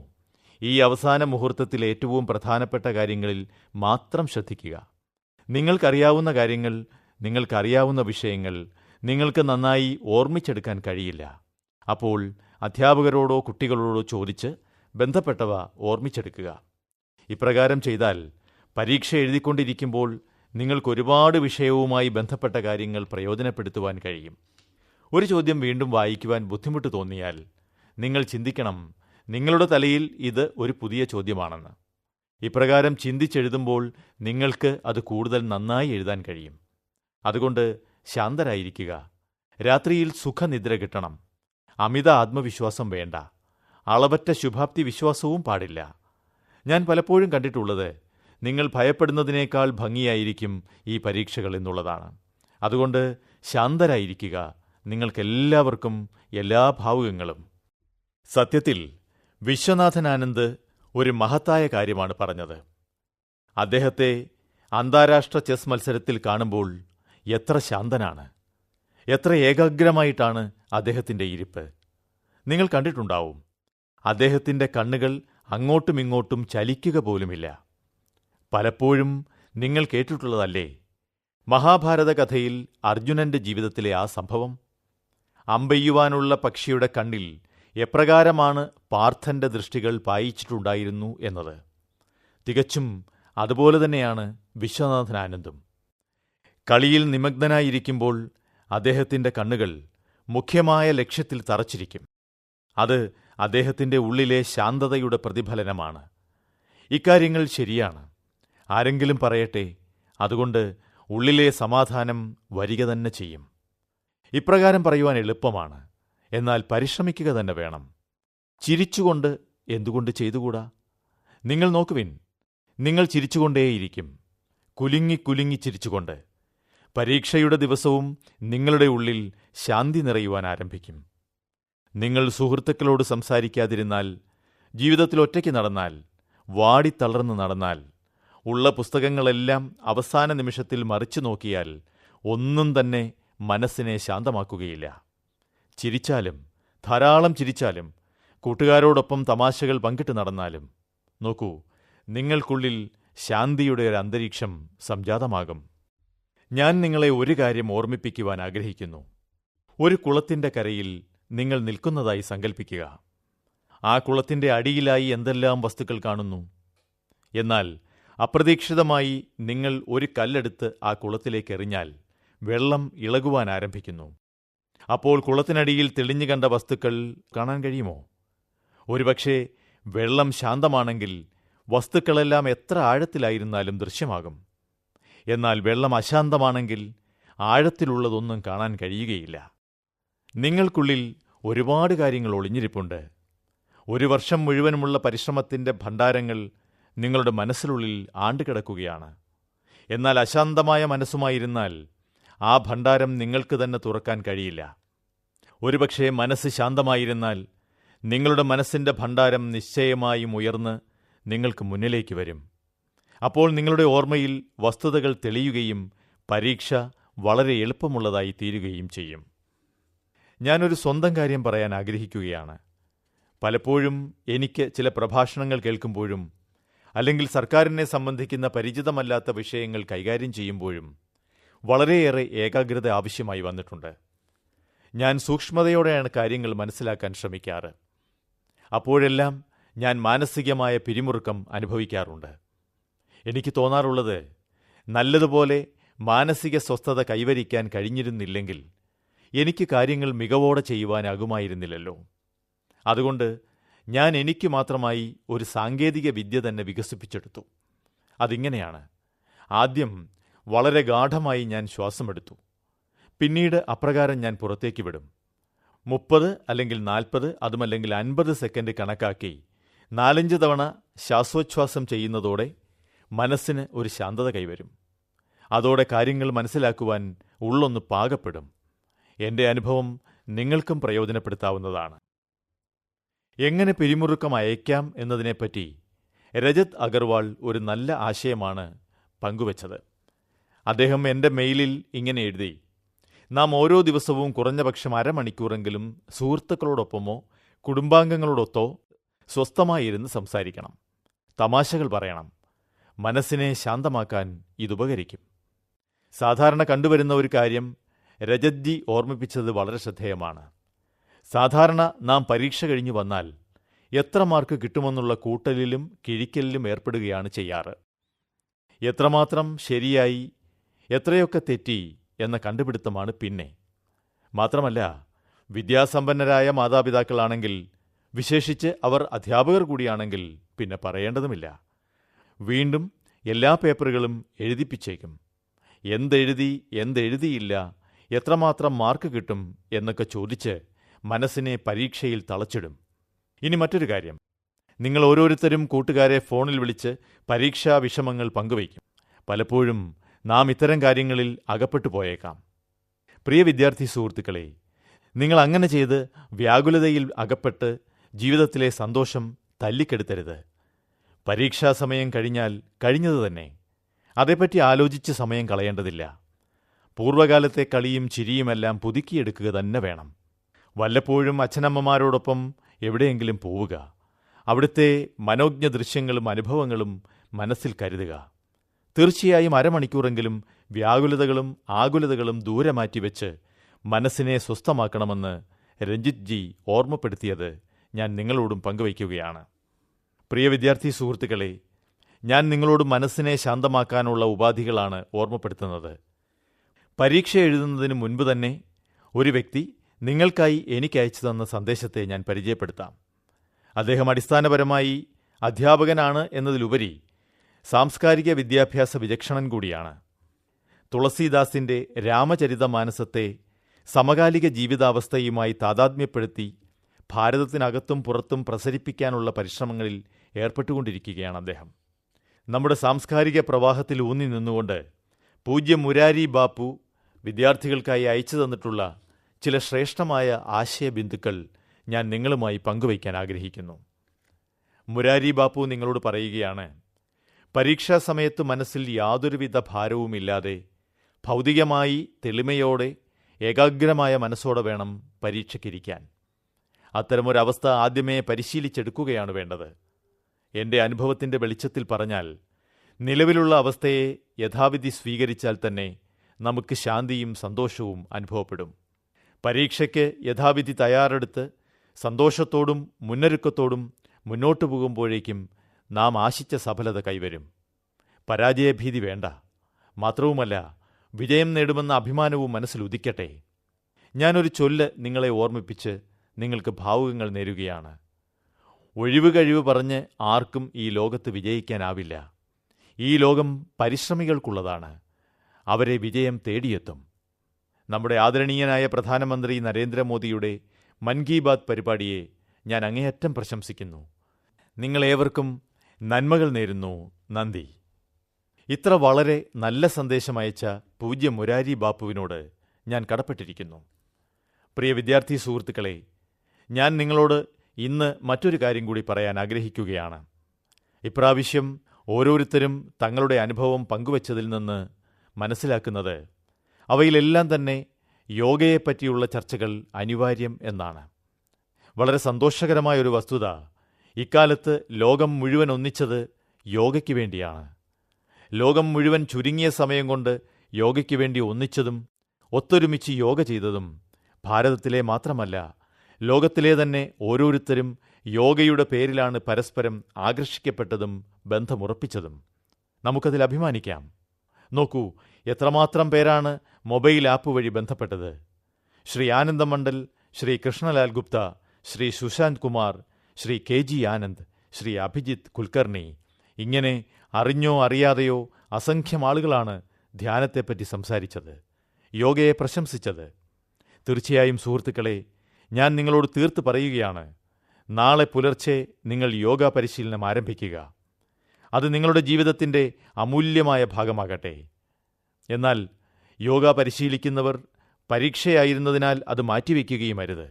ഈ അവസാന മുഹൂർത്തത്തിൽ ഏറ്റവും പ്രധാനപ്പെട്ട കാര്യങ്ങളിൽ മാത്രം ശ്രദ്ധിക്കുക. നിങ്ങൾക്കറിയാവുന്ന കാര്യങ്ങൾ, നിങ്ങൾക്കറിയാവുന്ന വിഷയങ്ങൾ നിങ്ങൾക്ക് നന്നായി ഓർമ്മിച്ചെടുക്കാൻ കഴിയില്ല. അപ്പോൾ അധ്യാപകരോടോ കുട്ടികളോടോ ചോദിച്ച് ബന്ധപ്പെട്ടവ ഓർമ്മിച്ചെടുക്കുക. ഇപ്രകാരം ചെയ്താൽ പരീക്ഷ എഴുതിക്കൊണ്ടിരിക്കുമ്പോൾ നിങ്ങൾക്കൊരുപാട് വിഷയവുമായി ബന്ധപ്പെട്ട കാര്യങ്ങൾ പ്രയോജനപ്പെടുത്തുവാൻ കഴിയും. ഒരു ചോദ്യം വീണ്ടും വായിക്കുവാൻ ബുദ്ധിമുട്ട് തോന്നിയാൽ നിങ്ങൾ ചിന്തിക്കണം, നിങ്ങളുടെ തലയിൽ ഇത് ഒരു പുതിയ ചോദ്യമാണെന്ന്. ഇപ്രകാരം ചിന്തിച്ചെഴുതുമ്പോൾ നിങ്ങൾക്ക് അത് കൂടുതൽ നന്നായി എഴുതാൻ കഴിയും. അതുകൊണ്ട് ശാന്തരായിരിക്കുക. രാത്രിയിൽ സുഖനിദ്ര കിട്ടണം. അമിത ആത്മവിശ്വാസം വേണ്ട. അളവറ്റ ശുഭാപ്തി വിശ്വാസവും പാടില്ല. ഞാൻ പലപ്പോഴും കണ്ടിട്ടുള്ളത്, നിങ്ങൾ ഭയപ്പെടുന്നതിനേക്കാൾ ഭംഗിയായിരിക്കും ഈ പരീക്ഷകൾ എന്നുള്ളതാണ്. അതുകൊണ്ട് ശാന്തരായിരിക്കുക. നിങ്ങൾക്കെല്ലാവർക്കും എല്ലാ ഭാവുകങ്ങളും. സത്യത്തിൽ വിശ്വനാഥൻ ആനന്ദ് ഒരു മഹത്തായ കാര്യമാണ് പറഞ്ഞത്. അദ്ദേഹത്തെ അന്താരാഷ്ട്ര ചെസ് മത്സരത്തിൽ കാണുമ്പോൾ എത്ര ശാന്തനാണ്, എത്ര ഏകാഗ്രമായിട്ടാണ് അദ്ദേഹത്തിൻ്റെ ഇരിപ്പ്. നിങ്ങൾ കണ്ടിട്ടുണ്ടാവും, അദ്ദേഹത്തിൻ്റെ കണ്ണുകൾ അങ്ങോട്ടുമിങ്ങോട്ടും ചലിക്കുക പോലുമില്ല. പലപ്പോഴും നിങ്ങൾ കേട്ടിട്ടുള്ളതല്ലേ മഹാഭാരത കഥയിൽ അർജുനന്റെ ജീവിതത്തിലെ ആ സംഭവം? അമ്പെയ്യുവാനുള്ള പക്ഷിയുടെ കണ്ണിൽ എപ്രകാരമാണ് പാർത്ഥന്റെ ദൃഷ്ടികൾ പായിച്ചിട്ടുണ്ടായിരുന്നു എന്നത്. തികച്ചും അതുപോലെ തന്നെയാണ് വിശ്വനാഥൻ ആനന്ദും. കളിയിൽ നിമഗ്നനായിരിക്കുമ്പോൾ അദ്ദേഹത്തിൻ്റെ കണ്ണുകൾ മുഖ്യമായ ലക്ഷ്യത്തിൽ തറച്ചിരിക്കും. അത് അദ്ദേഹത്തിൻ്റെ ഉള്ളിലെ ശാന്തതയുടെ പ്രതിഫലനമാണ്. ഇക്കാര്യങ്ങൾ ശരിയാണ്. ആരെങ്കിലും പറയട്ടെ, അതുകൊണ്ട് ഉള്ളിലെ സമാധാനം വരിക തന്നെ ചെയ്യും. ഇപ്രകാരം പറയുവാൻ എളുപ്പമാണ്, എന്നാൽ പരിശ്രമിക്കുക തന്നെ വേണം. ചിരിച്ചുകൊണ്ട് എന്തുകൊണ്ട് ചെയ്തുകൂടാ? നിങ്ങൾ നോക്കുവിൻ, നിങ്ങൾ ചിരിച്ചുകൊണ്ടേയിരിക്കും, കുലുങ്ങി ചിരിച്ചുകൊണ്ട്. പരീക്ഷയുടെ ദിവസവും നിങ്ങളുടെ ഉള്ളിൽ ശാന്തി നിറയുവാൻ ആരംഭിക്കും. നിങ്ങൾ സുഹൃത്തുക്കളോട് സംസാരിക്കാതിരുന്നാൽ, ജീവിതത്തിൽ ഒറ്റയ്ക്ക് നടന്നാൽ, വാടിത്തളർന്ന് നടന്നാൽ, ഉള്ള പുസ്തകങ്ങളെല്ലാം അവസാന നിമിഷത്തിൽ മറിച്ചു നോക്കിയാൽ ഒന്നും തന്നെ മനസ്സിനെ ശാന്തമാക്കുകയില്ല. ചിരിച്ചാലും, ധാരാളം ചിരിച്ചാലും, കൂട്ടുകാരോടൊപ്പം തമാശകൾ പങ്കിട്ട് നടന്നാലും, നോക്കൂ, നിങ്ങൾക്കുള്ളിൽ ശാന്തിയുടെ ഒരു അന്തരീക്ഷം സംജാതമാകും. ഞാൻ നിങ്ങളെ ഒരു കാര്യം ഓർമ്മിപ്പിക്കുവാൻ ആഗ്രഹിക്കുന്നു. ഒരു കുളത്തിൻ്റെ കരയിൽ നിങ്ങൾ നിൽക്കുന്നതായി സങ്കൽപ്പിക്കുക. ആ കുളത്തിൻ്റെ അടിയിലായി എന്തെല്ലാം വസ്തുക്കൾ കാണുന്നു. എന്നാൽ അപ്രതീക്ഷിതമായി നിങ്ങൾ ഒരു കല്ലെടുത്ത് ആ കുളത്തിലേക്ക് എറിഞ്ഞാൽ വെള്ളം ഇളകുവാൻ ആരംഭിക്കുന്നു. അപ്പോൾ കുളത്തിനടിയിൽ തെളിഞ്ഞു കണ്ട വസ്തുക്കൾ കാണാൻ കഴിയുമോ? ഒരുപക്ഷെ വെള്ളം ശാന്തമാണെങ്കിൽ വസ്തുക്കളെല്ലാം എത്ര ആഴത്തിലായിരുന്നാലും ദൃശ്യമാകും. എന്നാൽ വെള്ളം അശാന്തമാണെങ്കിൽ ആഴത്തിലുള്ളതൊന്നും കാണാൻ കഴിയുകയില്ല. നിങ്ങൾക്കുള്ളിൽ ഒരുപാട് കാര്യങ്ങൾ ഒളിഞ്ഞിരിപ്പുണ്ട്. ഒരു വർഷം മുഴുവനുമുള്ള പരിശ്രമത്തിൻ്റെ ഭണ്ഡാരങ്ങൾ നിങ്ങളുടെ മനസ്സിനുള്ളിൽ ആണ്ടുകിടക്കുകയാണ്. എന്നാൽ അശാന്തമായ മനസ്സുമായിരുന്നാൽ ആ ഭണ്ഡാരം നിങ്ങൾക്ക് തന്നെ തുറക്കാൻ കഴിയില്ല. ഒരുപക്ഷെ മനസ്സ് ശാന്തമായിരുന്നാൽ നിങ്ങളുടെ മനസ്സിൻ്റെ ഭണ്ഡാരം നിശ്ചയമായും ഉയർന്ന് നിങ്ങൾക്ക് മുന്നിലേക്ക് വരും. അപ്പോൾ നിങ്ങളുടെ ഓർമ്മയിൽ വസ്തുതകൾ തെളിയുകയും പരീക്ഷ വളരെ എളുപ്പമുള്ളതായി തീരുകയും ചെയ്യും. ഞാനൊരു സ്വന്തം കാര്യം പറയാൻ ആഗ്രഹിക്കുകയാണ്. പലപ്പോഴും എനിക്ക് ചില പ്രഭാഷണങ്ങൾ കേൾക്കുമ്പോഴും അല്ലെങ്കിൽ സർക്കാരിനെ സംബന്ധിക്കുന്ന പരിചിതമല്ലാത്ത വിഷയങ്ങൾ കൈകാര്യം ചെയ്യുമ്പോഴും വളരെയേറെ ഏകാഗ്രത ആവശ്യമായി വന്നിട്ടുണ്ട്. ഞാൻ സൂക്ഷ്മതയോടെയാണ് കാര്യങ്ങൾ മനസ്സിലാക്കാൻ ശ്രമിക്കാറ്. അപ്പോഴെല്ലാം ഞാൻ മാനസികമായ പിരിമുറുക്കം അനുഭവിക്കാറുണ്ട്. എനിക്ക് തോന്നാറുള്ളത്, നല്ലതുപോലെ മാനസിക സ്വസ്ഥത കൈവരിക്കാൻ കഴിഞ്ഞിരുന്നില്ലെങ്കിൽ എനിക്ക് കാര്യങ്ങൾ മികവോടെ ചെയ്യുവാനാകുമായിരുന്നില്ലല്ലോ. അതുകൊണ്ട് ഞാൻ എനിക്ക് മാത്രമായി ഒരു സാങ്കേതിക വിദ്യ തന്നെ വികസിപ്പിച്ചെടുത്തു. അതിങ്ങനെയാണ്: ആദ്യം വളരെ ഗാഢമായി ഞാൻ ശ്വാസമെടുത്തു. പിന്നീട് അപ്രകാരം ഞാൻ പുറത്തേക്ക് വിടും. 30 അല്ലെങ്കിൽ 40 അതുമല്ലെങ്കിൽ 50 സെക്കൻഡ് കണക്കാക്കി 4-5 തവണ ശ്വാസോച്ഛ്വാസം ചെയ്യുന്നതോടെ മനസ്സിന് ഒരു ശാന്തത കൈവരും. അതോടെ കാര്യങ്ങൾ മനസ്സിലാക്കുവാൻ ഉള്ളൊന്ന് പാകപ്പെടും. എൻ്റെ അനുഭവം നിങ്ങൾക്കും പ്രയോജനപ്പെടുത്താവുന്നതാണ്. എങ്ങനെ പിരിമുറുക്കം അയക്കാം എന്നതിനെപ്പറ്റി രജത് അഗർവാൾ ഒരു നല്ല ആശയമാണ് പങ്കുവച്ചത്. അദ്ദേഹം എൻ്റെ മെയിലിൽ ഇങ്ങനെ എഴുതി: നാം ഓരോ ദിവസവും കുറഞ്ഞപക്ഷം അരമണിക്കൂറെങ്കിലും സുഹൃത്തുക്കളോടൊപ്പമോ കുടുംബാംഗങ്ങളോടൊത്തോ സ്വസ്ഥമായിരുന്ന് സംസാരിക്കണം. തമാശകൾ പറയണം. മനസ്സിനെ ശാന്തമാക്കാൻ ഇതുപകരിക്കും. സാധാരണ കണ്ടുവരുന്ന ഒരു കാര്യം രജത്ജി ഓർമ്മിപ്പിച്ചത് വളരെ ശ്രദ്ധേയമാണ്. സാധാരണ നാം പരീക്ഷ കഴിഞ്ഞു വന്നാൽ എത്ര മാർക്ക് കിട്ടുമെന്നുള്ള കൂട്ടലിലും കിഴിക്കലിലും ഏർപ്പെടുകയാണ് ചെയ്യാറ്. എത്രമാത്രം ശരിയായി, എത്രയൊക്കെ തെറ്റി എന്ന കണ്ടുപിടുത്തമാണ് പിന്നെ. മാത്രമല്ല, വിദ്യാസമ്പന്നരായ മാതാപിതാക്കളാണെങ്കിൽ, വിശേഷിച്ച് അവർ അധ്യാപകർ കൂടിയാണെങ്കിൽ പിന്നെ പറയേണ്ടതുമില്ല. വീണ്ടും എല്ലാ പേപ്പറുകളും എഴുതിപ്പിച്ചേക്കും. എന്തെഴുതിയില്ല, എത്രമാത്രം മാർക്ക് കിട്ടും എന്നൊക്കെ ചോദിച്ച് മനസ്സിനെ പരീക്ഷയിൽ തളച്ചിടും. ഇനി മറ്റൊരു കാര്യം, നിങ്ങൾ ഓരോരുത്തരും കൂട്ടുകാരെ ഫോണിൽ വിളിച്ച് പരീക്ഷാ വിഷമങ്ങൾ പങ്കുവയ്ക്കും. പലപ്പോഴും നാം ഇത്തരം കാര്യങ്ങളിൽ അകപ്പെട്ടു പോയേക്കാം. പ്രിയ വിദ്യാർത്ഥി സുഹൃത്തുക്കളെ, നിങ്ങൾ അങ്ങനെ ചെയ്ത് വ്യാകുലതയിൽ അകപ്പെട്ട് ജീവിതത്തിലെ സന്തോഷം തല്ലിക്കെടുത്തരുത്. പരീക്ഷാസമയം കഴിഞ്ഞാൽ കഴിഞ്ഞതു തന്നെ. അതേപ്പറ്റി ആലോചിച്ച് സമയം കളയേണ്ടതില്ല. പൂർവ്വകാലത്തെ കളിയും ചിരിയുമെല്ലാം പുതുക്കിയെടുക്കുക തന്നെ വേണം. വല്ലപ്പോഴും അച്ഛനമ്മമാരോടൊപ്പം എവിടെയെങ്കിലും പോവുക. അവിടുത്തെ മനോജ്ഞ ദൃശ്യങ്ങളും അനുഭവങ്ങളും മനസ്സിൽ കരുതുക. തീർച്ചയായും അരമണിക്കൂറെങ്കിലും വ്യാകുലതകളും ആകുലതകളും ദൂരെ മാറ്റിവെച്ച് മനസ്സിനെ സ്വസ്ഥമാക്കണമെന്ന് രഞ്ജിത് ജി ഓർമ്മപ്പെടുത്തിയത് ഞാൻ നിങ്ങളോടും പങ്കുവയ്ക്കുകയാണ്. പ്രിയ വിദ്യാർത്ഥി സുഹൃത്തുക്കളെ, ഞാൻ നിങ്ങളോട് മനസ്സിനെ ശാന്തമാക്കാനുള്ള ഉപാധികളാണ് ഓർമ്മപ്പെടുത്തുന്നത്. പരീക്ഷ എഴുതുന്നതിന് മുൻപ് തന്നെ ഒരു വ്യക്തി നിങ്ങൾക്കായി എനിക്ക് അയച്ചു തന്ന സന്ദേശത്തെ ഞാൻ പരിചയപ്പെടുത്താം. അദ്ദേഹം അടിസ്ഥാനപരമായി അധ്യാപകനാണ് എന്നതിലുപരി സാംസ്കാരിക വിദ്യാഭ്യാസ വിചക്ഷണൻ കൂടിയാണ്. തുളസീദാസിന്റെ രാമചരിതമാനസത്തെ സമകാലിക ജീവിതാവസ്ഥയുമായി താതാത്മ്യപ്പെടുത്തി ഭാരതത്തിനകത്തും പുറത്തും പ്രസരിപ്പിക്കാനുള്ള പരിശ്രമങ്ങളിൽ ഏർപ്പെട്ടുകൊണ്ടിരിക്കുകയാണ് അദ്ദേഹം. നമ്മുടെ സാംസ്കാരിക പ്രവാഹത്തിൽ ഊന്നി നിന്നുകൊണ്ട് പൂജ്യ മുരാരി ബാപ്പു വിദ്യാർത്ഥികൾക്കായി അയച്ചു തന്നിട്ടുള്ള ചില ശ്രേഷ്ഠമായ ആശയബിന്ദുക്കൾ ഞാൻ നിങ്ങളുമായി പങ്കുവയ്ക്കാൻ ആഗ്രഹിക്കുന്നു. മുരാരി ബാപ്പു നിങ്ങളോട് പറയുകയാണ്: പരീക്ഷാ സമയത്ത് മനസ്സിൽ യാതൊരുവിധ ഭാരവുമില്ലാതെ ഭൗതികമായി തെളിമയോടെ ഏകാഗ്രമായ മനസ്സോടെ വേണം പരീക്ഷയ്ക്കിരിക്കാൻ. അത്തരമൊരവസ്ഥ ആദ്യമേ പരിശീലിച്ചെടുക്കുകയാണ് വേണ്ടത്. എൻ്റെ അനുഭവത്തിൻ്റെ വെളിച്ചത്തിൽ പറഞ്ഞാൽ, നിലവിലുള്ള അവസ്ഥയെ യഥാവിധി സ്വീകരിച്ചാൽ തന്നെ നമുക്ക് ശാന്തിയും സന്തോഷവും അനുഭവപ്പെടും. പരീക്ഷയ്ക്ക് യഥാവിധി തയ്യാറെടുത്ത് സന്തോഷത്തോടും മുന്നൊരുക്കത്തോടും മുന്നോട്ടു പോകുമ്പോഴേക്കും നാം ആശിച്ച സഫലത കൈവരും. പരാജയഭീതി വേണ്ട. മാത്രവുമല്ല, വിജയം നേടുമെന്ന അഭിമാനവും മനസ്സിൽ ഉദിക്കട്ടെ. ഞാനൊരു ചൊല്ല് നിങ്ങളെ ഓർമ്മിപ്പിച്ച് നിങ്ങൾക്ക് ഭാവുകങ്ങൾ നേരുകയാണ്. ഒഴിവ് കഴിവ് പറഞ്ഞ് ആർക്കും ഈ ലോകത്ത് വിജയിക്കാനാവില്ല. ഈ ലോകം പരിശ്രമികൾക്കുള്ളതാണ്. അവരെ വിജയം തേടിയെത്തും. നമ്മുടെ ആദരണീയനായ പ്രധാനമന്ത്രി നരേന്ദ്രമോദിയുടെ മൻ കി ബാത് പരിപാടിയെ ഞാൻ അങ്ങേയറ്റം പ്രശംസിക്കുന്നു. നിങ്ങളേവർക്കും നന്മകൾ നേരുന്നു. നന്ദി. ഇത്ര വളരെ നല്ല സന്ദേശമയച്ച പൂജ്യ മുരാരി ബാപ്പുവിനോട് ഞാൻ കടപ്പെട്ടിരിക്കുന്നു. പ്രിയ വിദ്യാർത്ഥി സുഹൃത്തുക്കളെ, ഞാൻ നിങ്ങളോട് ഇന്ന് മറ്റൊരു കാര്യം കൂടി പറയാൻ ആഗ്രഹിക്കുകയാണ്. ഇപ്രാവശ്യം ഓരോരുത്തരും തങ്ങളുടെ അനുഭവം പങ്കുവച്ചതിൽ നിന്ന് മനസ്സിലാക്കുന്നത് അവയിലെല്ലാം തന്നെ യോഗയെപ്പറ്റിയുള്ള ചർച്ചകൾ അനിവാര്യം എന്നാണ്. വളരെ സന്തോഷകരമായൊരു വസ്തുത, ഇക്കാലത്ത് ലോകം മുഴുവൻ ഒന്നിച്ചത് യോഗയ്ക്ക് വേണ്ടിയാണ്. ലോകം മുഴുവൻ ചുരുങ്ങിയ സമയം കൊണ്ട് യോഗയ്ക്ക് വേണ്ടി ഒന്നിച്ചതും ഒത്തൊരുമിച്ച് യോഗ ചെയ്തതും ഭാരതത്തിലെ മാത്രമല്ല, ലോകത്തിലെ തന്നെ ഓരോരുത്തരും യോഗയുടെ പേരിലാണ് പരസ്പരം ആകർഷിക്കപ്പെട്ടതും ബന്ധമുറപ്പിച്ചതും. നമുക്കതിൽ അഭിമാനിക്കാം. നോക്കൂ, എത്രമാത്രം പേരാണ് മൊബൈൽ ആപ്പ് വഴി ബന്ധപ്പെട്ടത്. ശ്രീ ആനന്ദ മണ്ഡൽ, ശ്രീ കൃഷ്ണലാൽ ഗുപ്ത, ശ്രീ സുശാന്ത് കുമാർ, ശ്രീ KG ആനന്ദ്, ശ്രീ അഭിജിത്ത് കുൽക്കർണി, ഇങ്ങനെ അറിഞ്ഞോ അറിയാതെയോ അസംഖ്യം ആളുകളാണ് ധ്യാനത്തെപ്പറ്റി സംസാരിച്ചത്, യോഗയെ പ്രശംസിച്ചത്. തീർച്ചയായും സുഹൃത്തുക്കളെ, ഞാൻ നിങ്ങളോട് തീർത്ത് പറയുകയാണ്, നാളെ പുലർച്ചെ നിങ്ങൾ യോഗ പരിശീലനം ആരംഭിക്കുക. അത് നിങ്ങളുടെ ജീവിതത്തിൻ്റെ അമൂല്യമായ ഭാഗമാകട്ടെ. എന്നാൽ യോഗ പരിശീലിക്കുന്നവർ പരീക്ഷയായിരുന്നതിനാൽ അത് മാറ്റിവെക്കുകയും അരുത്.